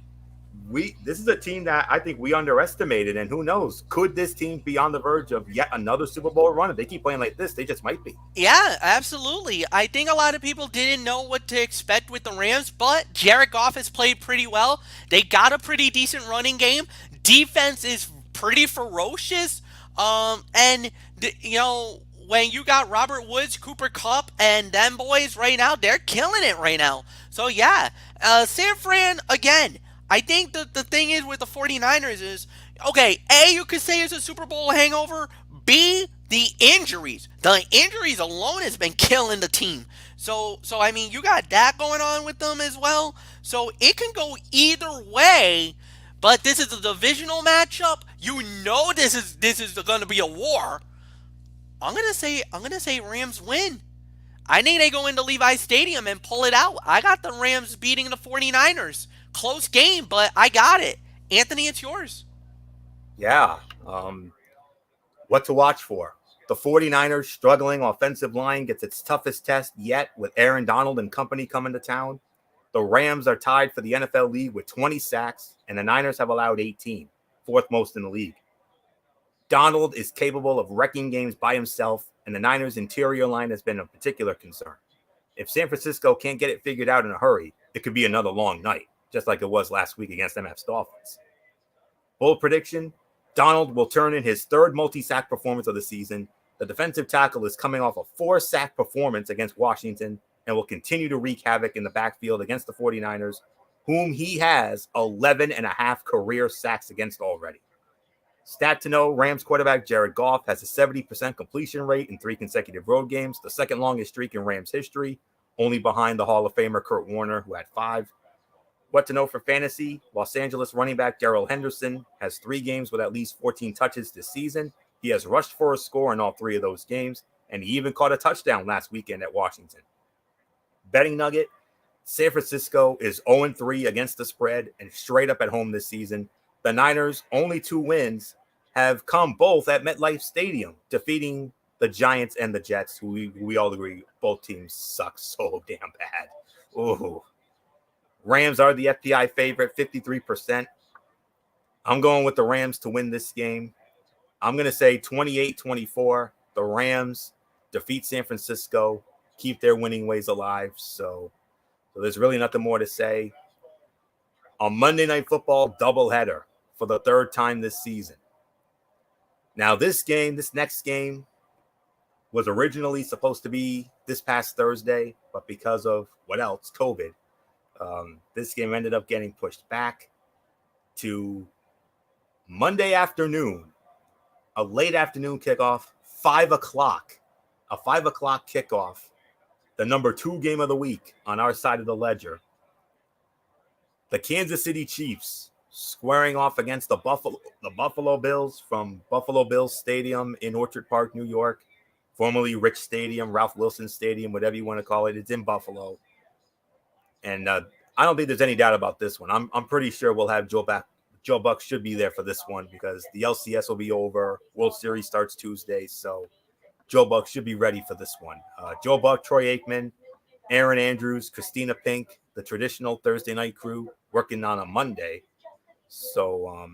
is a team that I think we underestimated, and who knows? Could this team be on the verge of yet another Super Bowl run? If they keep playing like this, they just might be. Yeah, absolutely. I think a lot of people didn't know what to expect with the Rams, but Jared Goff has played pretty well. They got a pretty decent running game. Defense is pretty ferocious. When you got Robert Woods, Cooper Kupp, and them boys right now, they're killing it right now. So, yeah, San Fran, again, I think the thing is with the 49ers is, okay, A, you could say it's a Super Bowl hangover. B, the injuries. The injuries alone has been killing the team. So I mean, you got that going on with them as well. So it can go either way. But this is a divisional matchup. You know this is going to be a war. I'm gonna say Rams win. I think they go into Levi's Stadium and pull it out. I got the Rams beating the 49ers. Close game, but I got it. Anthony, it's yours. Yeah. What to watch for? The 49ers struggling offensive line gets its toughest test yet with Aaron Donald and company coming to town. The Rams are tied for the NFL league with 20 sacks, and the Niners have allowed 18, fourth most in the league. Donald is capable of wrecking games by himself, and the Niners' interior line has been a particular concern. If San Francisco can't get it figured out in a hurry, it could be another long night, just like it was last week against MF's Dolphins. Bold prediction, Donald will turn in his third multi-sack performance of the season. The defensive tackle is coming off a 4-sack performance against Washington and will continue to wreak havoc in the backfield against the 49ers, whom he has 11.5 career sacks against already. Stat to know, Rams quarterback Jared Goff has a 70% completion rate in 3 consecutive road games, the second longest streak in Rams history, only behind the Hall of Famer Kurt Warner, who had 5. What to know for fantasy, Los Angeles running back Darrell Henderson has 3 games with at least 14 touches this season. He has rushed for a score in all 3 of those games, and he even caught a touchdown last weekend at Washington. Betting nugget, San Francisco is 0-3 against the spread and straight up at home this season. The Niners' only 2 wins have come both at MetLife Stadium, defeating the Giants and the Jets, who we all agree both teams suck so damn bad. Ooh. Rams are the FPI favorite, 53%. I'm going with the Rams to win this game. I'm going to say 28-24. The Rams defeat San Francisco, keep their winning ways alive. So there's really nothing more to say. On Monday Night Football, doubleheader for the 3rd time this season. Now, this next game was originally supposed to be this past Thursday, but because of what else? COVID. This game ended up getting pushed back to Monday afternoon, a late afternoon kickoff, 5 o'clock, a 5 o'clock kickoff, the number 2 game of the week on our side of the ledger. The Kansas City Chiefs squaring off against the Buffalo Bills from Buffalo Bills Stadium in Orchard Park, New York, formerly Rich Stadium, Ralph Wilson Stadium, whatever you want to call it. It's in Buffalo. And I don't think there's any doubt about this one. I'm pretty sure we'll have Joe back. Joe Buck should be there for this one because the LCS will be over. World Series starts Tuesday, so Joe Buck should be ready for this one. Joe Buck, Troy Aikman, Aaron Andrews, Christina Pink, the traditional Thursday night crew working on a Monday. So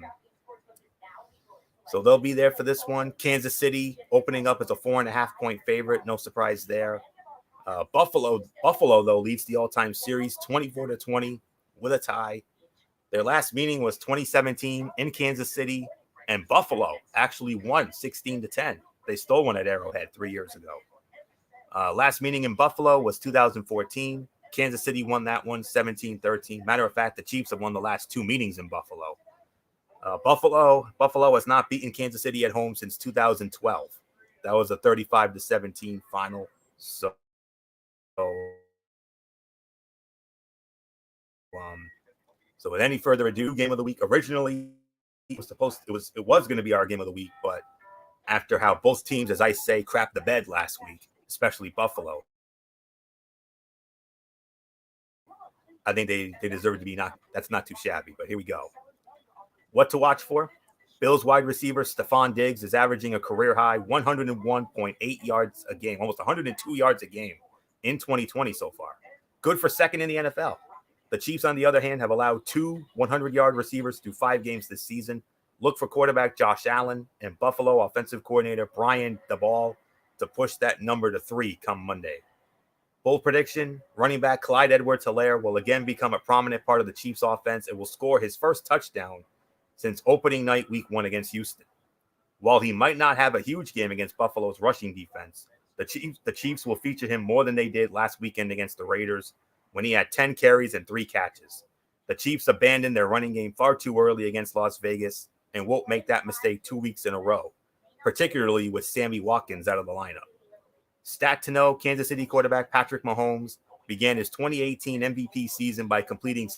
they'll be there for this one. Kansas City opening up as a 4.5-point favorite. No surprise there. Buffalo, though, leads the all-time series 24-20 with a tie. Their last meeting was 2017 in Kansas City, and Buffalo actually won 16-10. They stole one at Arrowhead 3 years ago. Last meeting in Buffalo was 2014. Kansas City won that one 17-13. Matter of fact, the Chiefs have won the last 2 meetings in Buffalo. Buffalo has not beaten Kansas City at home since 2012. That was a 35-17 final. So, so with any further ado, game of the week. Originally, it was going to be our game of the week, but after how both teams, as I say, crapped the bed last week, especially Buffalo, I think they deserve to be not. That's not too shabby. But here we go. What to watch for? Bills wide receiver Stephon Diggs is averaging a career high 101.8 yards a game, almost 102 yards a game in 2020 so far. Good for second in the NFL. The Chiefs, on the other hand, have allowed 2 100-yard receivers through 5 games this season. Look for quarterback Josh Allen and Buffalo offensive coordinator Brian Daboll to push that number to 3 come Monday. Bold prediction, running back Clyde Edwards-Helaire will again become a prominent part of the Chiefs offense and will score his first touchdown since opening night week 1 against Houston. While he might not have a huge game against Buffalo's rushing defense, the Chiefs will feature him more than they did last weekend against the Raiders when he had 10 carries and 3 catches. The Chiefs abandoned their running game far too early against Las Vegas and won't make that mistake 2 weeks in a row, particularly with Sammy Watkins out of the lineup. Stat to know, Kansas City quarterback Patrick Mahomes began his 2018 MVP season by completing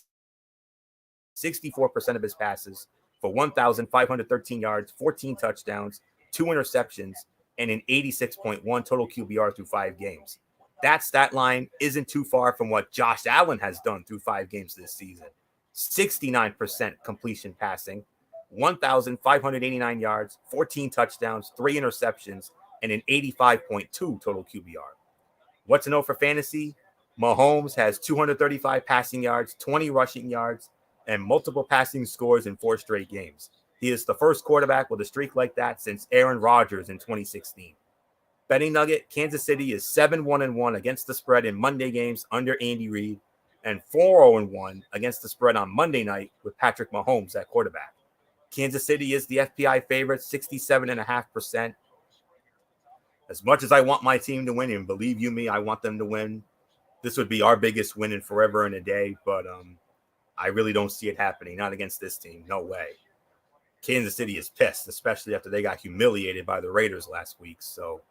64% of his passes for 1,513 yards, 14 touchdowns, 2 interceptions, and an 86.1 total QBR through 5 games. That stat line isn't too far from what Josh Allen has done through 5 games this season. 69% completion passing, 1,589 yards, 14 touchdowns, 3 interceptions, and an 85.2 total QBR. What to know for fantasy? Mahomes has 235 passing yards, 20 rushing yards, and multiple passing scores in 4 straight games. He is the first quarterback with a streak like that since Aaron Rodgers in 2016. Betting nugget, Kansas City is 7-1-1 against the spread in Monday games under Andy Reid and 4-0-1 against the spread on Monday night with Patrick Mahomes at quarterback. Kansas City is the FPI favorite, 67.5%. As much as I want my team to win, and believe you me, I want them to win, this would be our biggest win in forever and a day, but I really don't see it happening. Not against this team. No way. Kansas City is pissed, especially after they got humiliated by the Raiders last week. So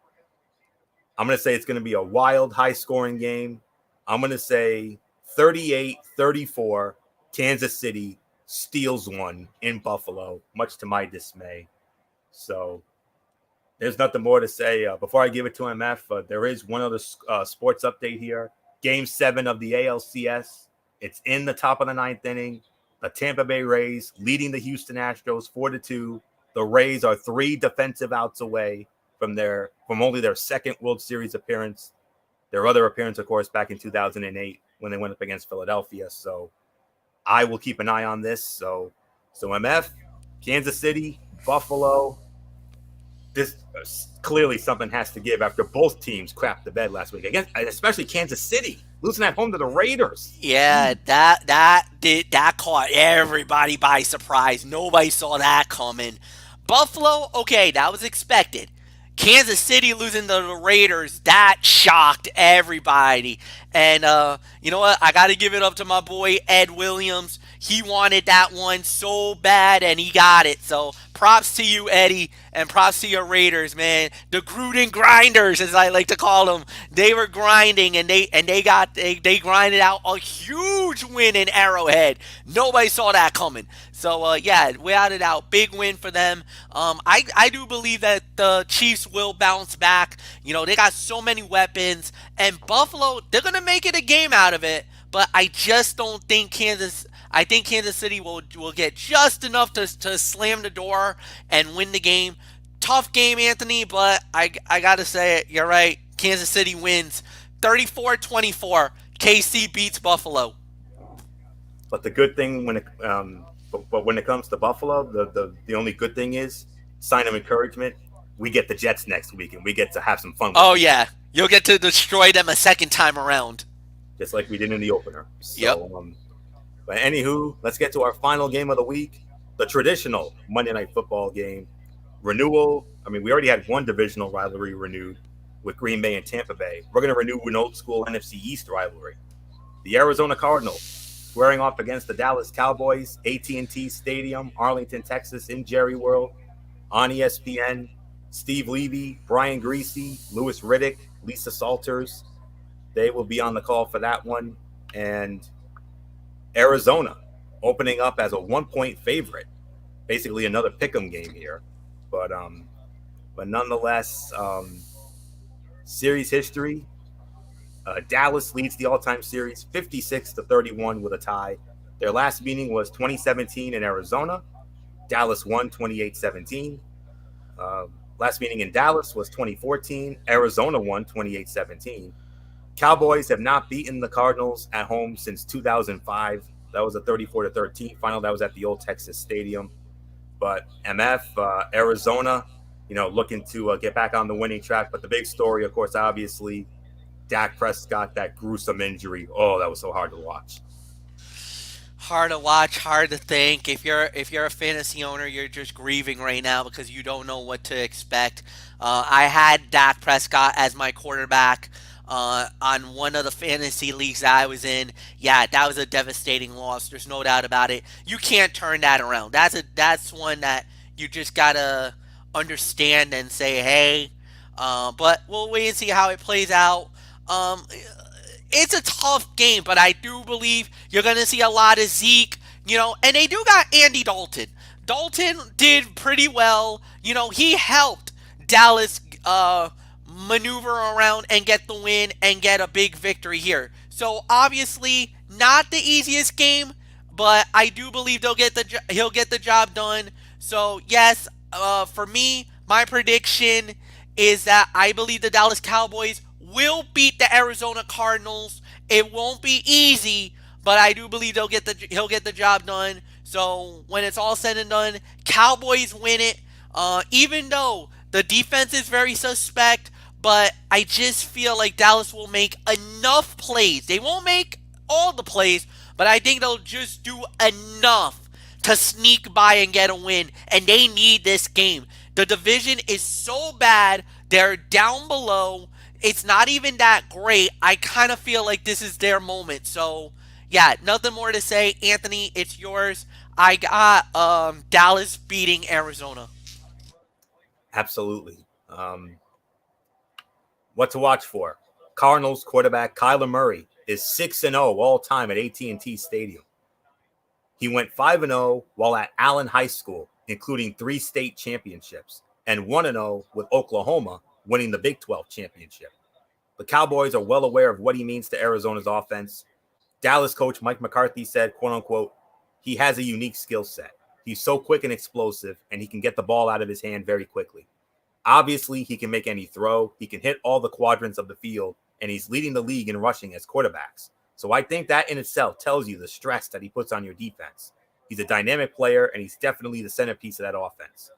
I'm going to say it's going to be a wild, high-scoring game. I'm going to say 38-34, Kansas City steals one in Buffalo, much to my dismay. So there's nothing more to say. Before I give it to MF, there is one other sports update here. Game 7 of the ALCS. It's in the top of the 9th inning. The Tampa Bay Rays leading the Houston Astros 4-2. The Rays are 3 defensive outs away from only their second World Series appearance. Their other appearance, of course, back in 2008 when they went up against Philadelphia. So I will keep an eye on this. So MF, Kansas City, Buffalo. This clearly something has to give after both teams crapped the bed last week. Again, especially Kansas City losing at home to the Raiders. Yeah, that caught everybody by surprise. Nobody saw that coming. Buffalo, okay, that was expected. Kansas City losing to the Raiders, that shocked everybody. And you know what? I got to give it up to my boy Ed Williams. He wanted that one so bad, and he got it. So props to you, Eddie, and props to your Raiders, man. The Gruden grinders, as I like to call them. They were grinding, and they grinded out a huge win in Arrowhead. Nobody saw that coming. So yeah, without a doubt, big win for them. I do believe that the Chiefs will bounce back. You know, they got so many weapons, and Buffalo, they're gonna make it a game out of it. But I just don't think I think Kansas City will get just enough to slam the door and win the game. Tough game, Anthony, but I got to say it. You're right. Kansas City wins 34-24. KC beats Buffalo. But the good thing when it comes to Buffalo, the only good thing is, sign of encouragement, we get the Jets next week and we get to have some fun with them. Yeah. You'll get to destroy them a second time around. Just like we did in the opener. So, yep. But anywho, let's get to our final game of the week, the traditional Monday Night Football game. Renewal. I mean, we already had one divisional rivalry renewed with Green Bay and Tampa Bay. We're going to renew an old school NFC East rivalry. The Arizona Cardinals squaring off against the Dallas Cowboys, AT&T Stadium, Arlington, Texas, in Jerry World, on ESPN. Steve Levy, Brian Griese, Louis Riddick, Lisa Salters. They will be on the call for that one. And Arizona opening up as a 1-point favorite. Basically another pick'em game here. But nonetheless, series history. Dallas leads the all-time series 56-31 with a tie. Their last meeting was 2017 in Arizona. Dallas won 28-17. Last meeting in Dallas was 2014. Arizona won 28-17. Cowboys have not beaten the Cardinals at home since 2005. That was a 34-13 final. That was at the old Texas Stadium. But Arizona, looking to get back on the winning track. But the big story, of course, obviously, Dak Prescott, that gruesome injury. Oh, that was so hard to watch. Hard to watch, hard to think. If you're a fantasy owner, you're just grieving right now because you don't know what to expect. I had Dak Prescott as my quarterback on one of the fantasy leagues that I was in. Yeah, that was a devastating loss. There's no doubt about it. You can't turn that around. That's one that you just gotta understand and say, hey. But we'll wait and see how it plays out. It's a tough game, but I do believe you're going to see a lot of Zeke, and they do got Andy Dalton. Dalton did pretty well. He helped Dallas maneuver around and get the win and get a big victory here. So obviously not the easiest game, but I do believe he'll get the job done. So yes, for me, my prediction is that I believe the Dallas Cowboys will beat the Arizona Cardinals. It won't be easy, but I do believe he'll get the job done. So when it's all said and done, Cowboys win it. Even though the defense is very suspect, but I just feel like Dallas will make enough plays. They won't make all the plays, but I think they'll just do enough to sneak by and get a win. And they need this game. The division is so bad. They're down below. It's not even that great. I kind of feel like this is their moment. So, yeah, nothing more to say. Anthony, it's yours. I got Dallas beating Arizona. Absolutely. What to watch for? Cardinals quarterback Kyler Murray is 6-0 all time at AT&T Stadium. He went 5-0 while at Allen High School, including 3 state championships, and 1-0 with Oklahoma, winning the Big 12 championship. The Cowboys are well aware of what he means to Arizona's offense. Dallas coach Mike McCarthy said, quote unquote, he has a unique skill set. He's so quick and explosive, and he can get the ball out of his hand very quickly. Obviously, he can make any throw. He can hit all the quadrants of the field, and he's leading the league in rushing as quarterbacks. So I think that in itself tells you the stress that he puts on your defense. He's a dynamic player, and he's definitely the centerpiece of that offense.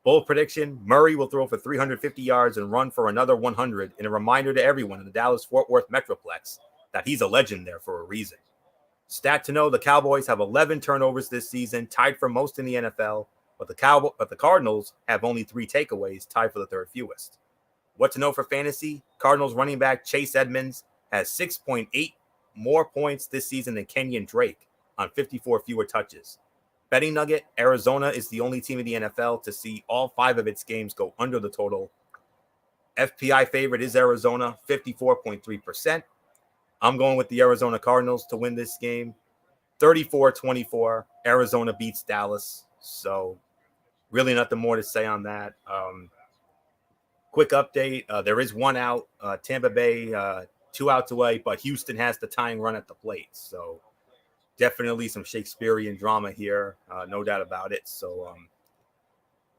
Bold prediction, Murray will throw for 350 yards and run for another 100 in a reminder to everyone in the Dallas-Fort Worth Metroplex that he's a legend there for a reason. Stat to know, the Cowboys have 11 turnovers this season, tied for most in the NFL, but the Cardinals have only 3 takeaways, tied for the third fewest. What to know for fantasy? Cardinals running back Chase Edmonds has 6.8 more points this season than Kenyon Drake on 54 fewer touches. Betting nugget, Arizona is the only team in the NFL to see all 5 of its games go under the total. FPI favorite is Arizona, 54.3%. I'm going with the Arizona Cardinals to win this game. 34-24, Arizona beats Dallas. So really nothing more to say on that. Quick update, there is 1 out. Tampa Bay, 2 outs away, but Houston has the tying run at the plate. So definitely some Shakespearean drama here, no doubt about it. So,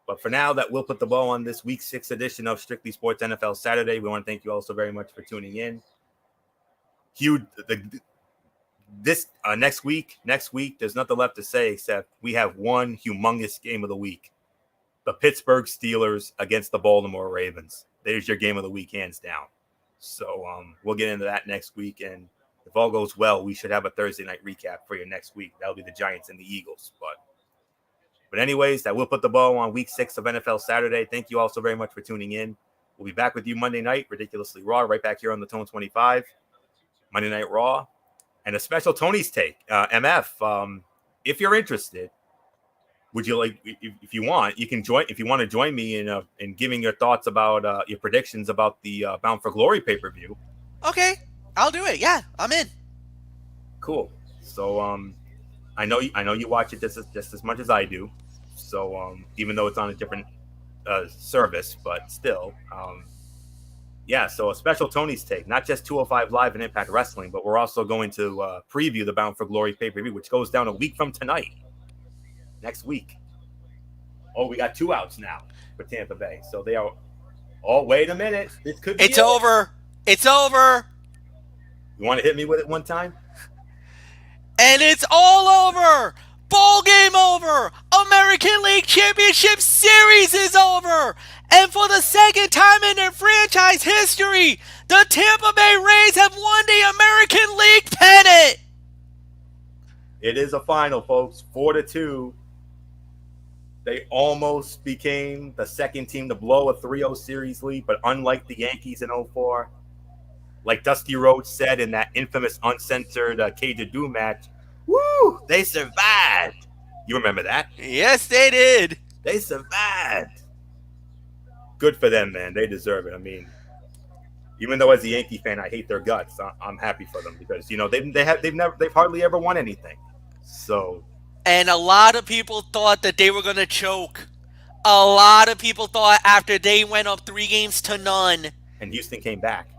but for now, that will put the bow on this Week 6 edition of Strictly Sports NFL Saturday. We want to thank you all so very much for tuning in. Next week, there's nothing left to say except we have one humongous game of the week: the Pittsburgh Steelers against the Baltimore Ravens. There's your game of the week, hands down. So, we'll get into that next week, and if all goes well, we should have a Thursday night recap for you next week. That'll be the Giants and the Eagles. But anyways, that will put the bow on Week 6 of NFL Saturday. Thank you all so very much for tuning in. We'll be back with you Monday night, Ridiculously Raw, right back here on the Tone 25. Monday Night Raw. And a special Tony's Take. MF, if you're interested, would you like, if you want, you can join, if you want to join me in giving your thoughts about your predictions about the Bound for Glory pay-per-view. Okay, I'll do it. Yeah, I'm in. Cool. So I know you watch it just as much as I do. So even though it's on a different service, but still, yeah. So a special Tony's take, not just 205 Live and Impact Wrestling, but we're also going to preview the Bound for Glory pay-per-view, which goes down a week from tonight, next week. Oh, we got 2 outs now for Tampa Bay. So they are. Oh, wait a minute. This could be. It's over. It's over. You want to hit me with it one time? And it's all over. Ball game over. American League Championship Series is over. And for the second time in their franchise history, the Tampa Bay Rays have won the American League pennant. It is a final, folks. 4-2. They almost became the second team to blow a 3-0 series lead, but unlike the Yankees in 04, like Dusty Rhodes said in that infamous uncensored Cage of Doom match, woo, they survived. You remember that? Yes, they did. They survived. Good for them, man. They deserve it. I mean, even though as a Yankee fan I hate their guts, I'm happy for them because they've hardly ever won anything. So. And a lot of people thought that they were going to choke. A lot of people thought after they went up 3-0. And Houston came back.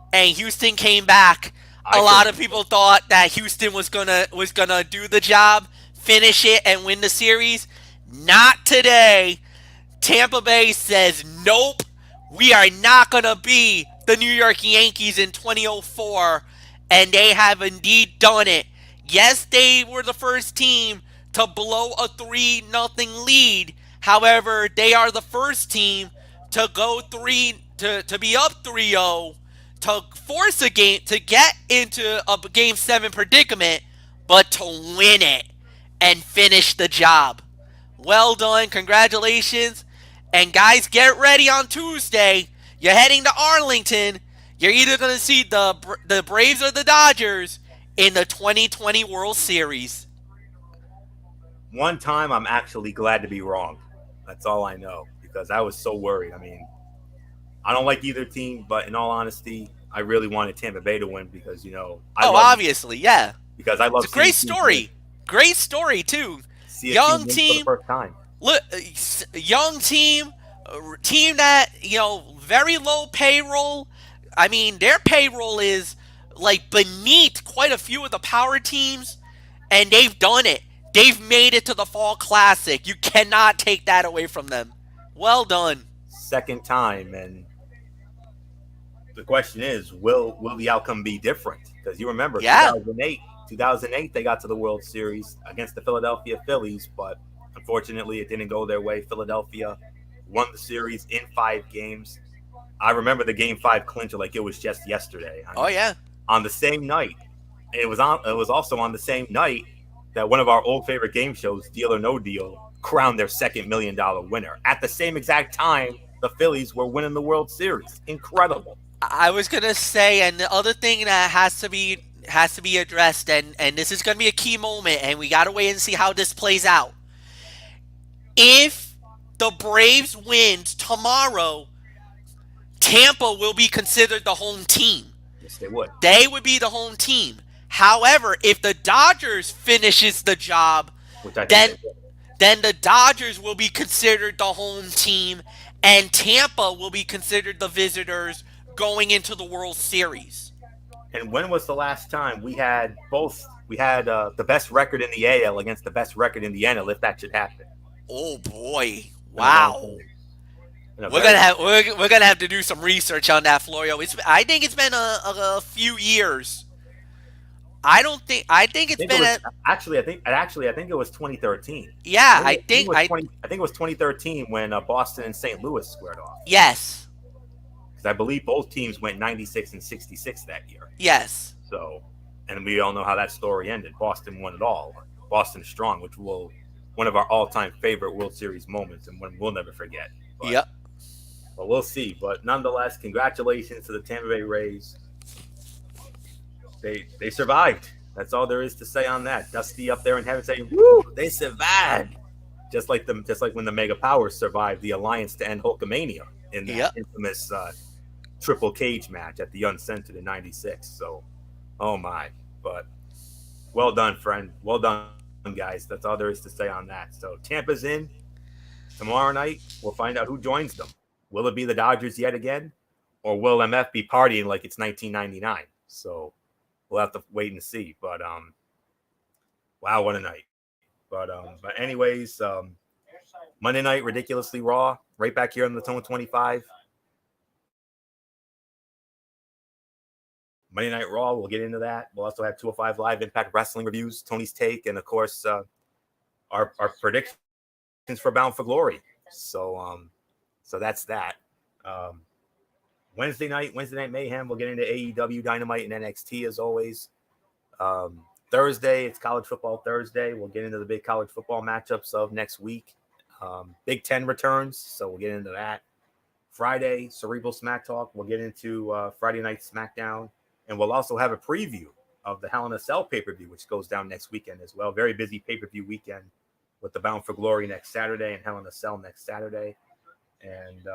A lot of people thought that Houston was gonna do the job, finish it, and win the series. Not today. Tampa Bay says, nope, we are not gonna be the New York Yankees in 2004, and they have indeed done it. Yes, they were the first team to blow a 3-0 lead. However, they are the first team to go to be up 3-0, to force a game, to get into a Game 7 predicament, but to win it and finish the job. Well done. Congratulations. And guys, get ready on Tuesday. You're heading to Arlington. You're either going to see the Braves or the Dodgers in the 2020 World Series. One time, I'm actually glad to be wrong. That's all I know, because I was so worried. I mean, I don't like either team, but in all honesty, I really wanted Tampa Bay to win because, obviously, yeah. Because I love. It's a great story. Great story too. Young team. For the first time. Look, young team that very low payroll. I mean, their payroll is like beneath quite a few of the power teams, and they've done it. They've made it to the Fall Classic. You cannot take that away from them. Well done. Second time, and the question is, will the outcome be different? Because you remember, 2008, they got to the World Series against the Philadelphia Phillies, but unfortunately, it didn't go their way. Philadelphia won the series in 5 games. I remember the Game 5 clincher like it was just yesterday. On the same night, it was also on the same night that one of our old favorite game shows, Deal or No Deal, crowned their second $1 million winner. At the same exact time, the Phillies were winning the World Series. Incredible. I was gonna say, and the other thing that has to be addressed, and this is gonna be a key moment, and we gotta wait and see how this plays out. If the Braves wins tomorrow, Tampa will be considered the home team. Yes, they would. They would be the home team. However, if the Dodgers finishes the job, then the Dodgers will be considered the home team, and Tampa will be considered the visitors going into the World Series. And when was the last time we had the best record in the AL against the best record in the NL, if that should happen? Oh boy! Wow. We're gonna have to do some research on that, Florio. I think it's been a few years. I think it's been actually I think it was 2013. Yeah, I think it was 2013 when Boston and St. Louis squared off. Yes. Because I believe both teams went 96 and 66 that year. Yes. So, and we all know how that story ended. Boston won it all. Boston strong, which will one of our all-time favorite World Series moments and one we'll never forget. Yep. But we'll see. But nonetheless, congratulations to the Tampa Bay Rays. They survived. That's all there is to say on that. Dusty up there in heaven saying, woo, they survived. just like when the Mega Powers survived the alliance to end Hulkamania in that Yep. infamous triple cage match at the Uncensored in '96. So, oh my! But well done, friend. Well done, guys. That's all there is to say on that. So Tampa's in tomorrow night. We'll find out who joins them. Will it be the Dodgers yet again, or will MF be partying like it's 1999? So we'll have to wait and see. But wow, what a night! But anyways, Monday night ridiculously raw. Right back here on the Tone 25. Monday Night Raw, we'll get into that. We'll also have 205 Live Impact Wrestling reviews, Tony's take, and of course our predictions for Bound for Glory. So that's that. Wednesday Night Mayhem. We'll get into AEW, Dynamite, and NXT as always. Thursday, it's College Football Thursday. We'll get into the big college football matchups of next week. Big Ten returns, so we'll get into that. Friday, Cerebral Smack Talk. We'll get into Friday Night SmackDown. And we'll also have a preview of the Hell in a Cell pay-per-view, which goes down next weekend as well. Very busy pay-per-view weekend with the Bound for Glory next Saturday and Hell in a Cell next Saturday. And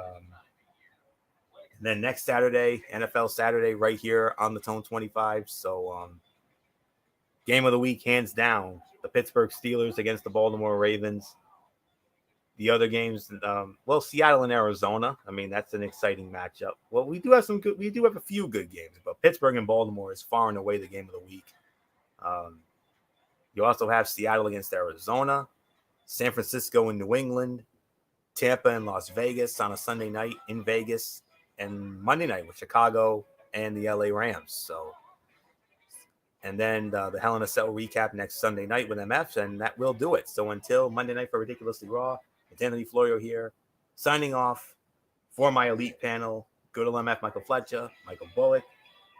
then next Saturday, NFL Saturday, right here on the Tone 25. So game of the week, hands down, the Pittsburgh Steelers against the Baltimore Ravens. The other games, Seattle and Arizona. I mean, that's an exciting matchup. Well, we do have a few good games, but Pittsburgh and Baltimore is far and away the game of the week. You also have Seattle against Arizona, San Francisco and New England, Tampa and Las Vegas on a Sunday night in Vegas, and Monday night with Chicago and the LA Rams. So, and then the Hell in a Cell recap next Sunday night with MF, and that will do it. So until Monday night for Ridiculously Raw, it's Anthony Florio here, signing off for my elite panel. Good old MF, Michael Fletcher, Michael Bullock,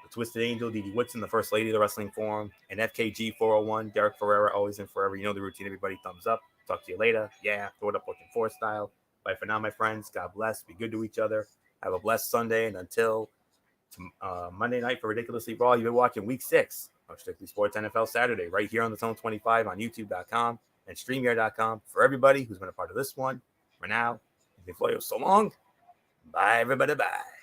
the Twisted Angel, Dee Dee Woodson, the First Lady of the Wrestling Forum, and FKG 401, Derek Ferreira, always and forever. You know the routine, everybody. Thumbs up. Talk to you later. Yeah, throw it up looking for style. Bye for now, my friends. God bless. Be good to each other. Have a blessed Sunday. And until Monday night for Ridiculously Raw, you've been watching Week 6 of Strictly Sports NFL Saturday right here on the Zone 25 on YouTube.com and StreamYard.com. For everybody who's been a part of this one, for now, Anthony Florio, so long. Bye, everybody. Bye.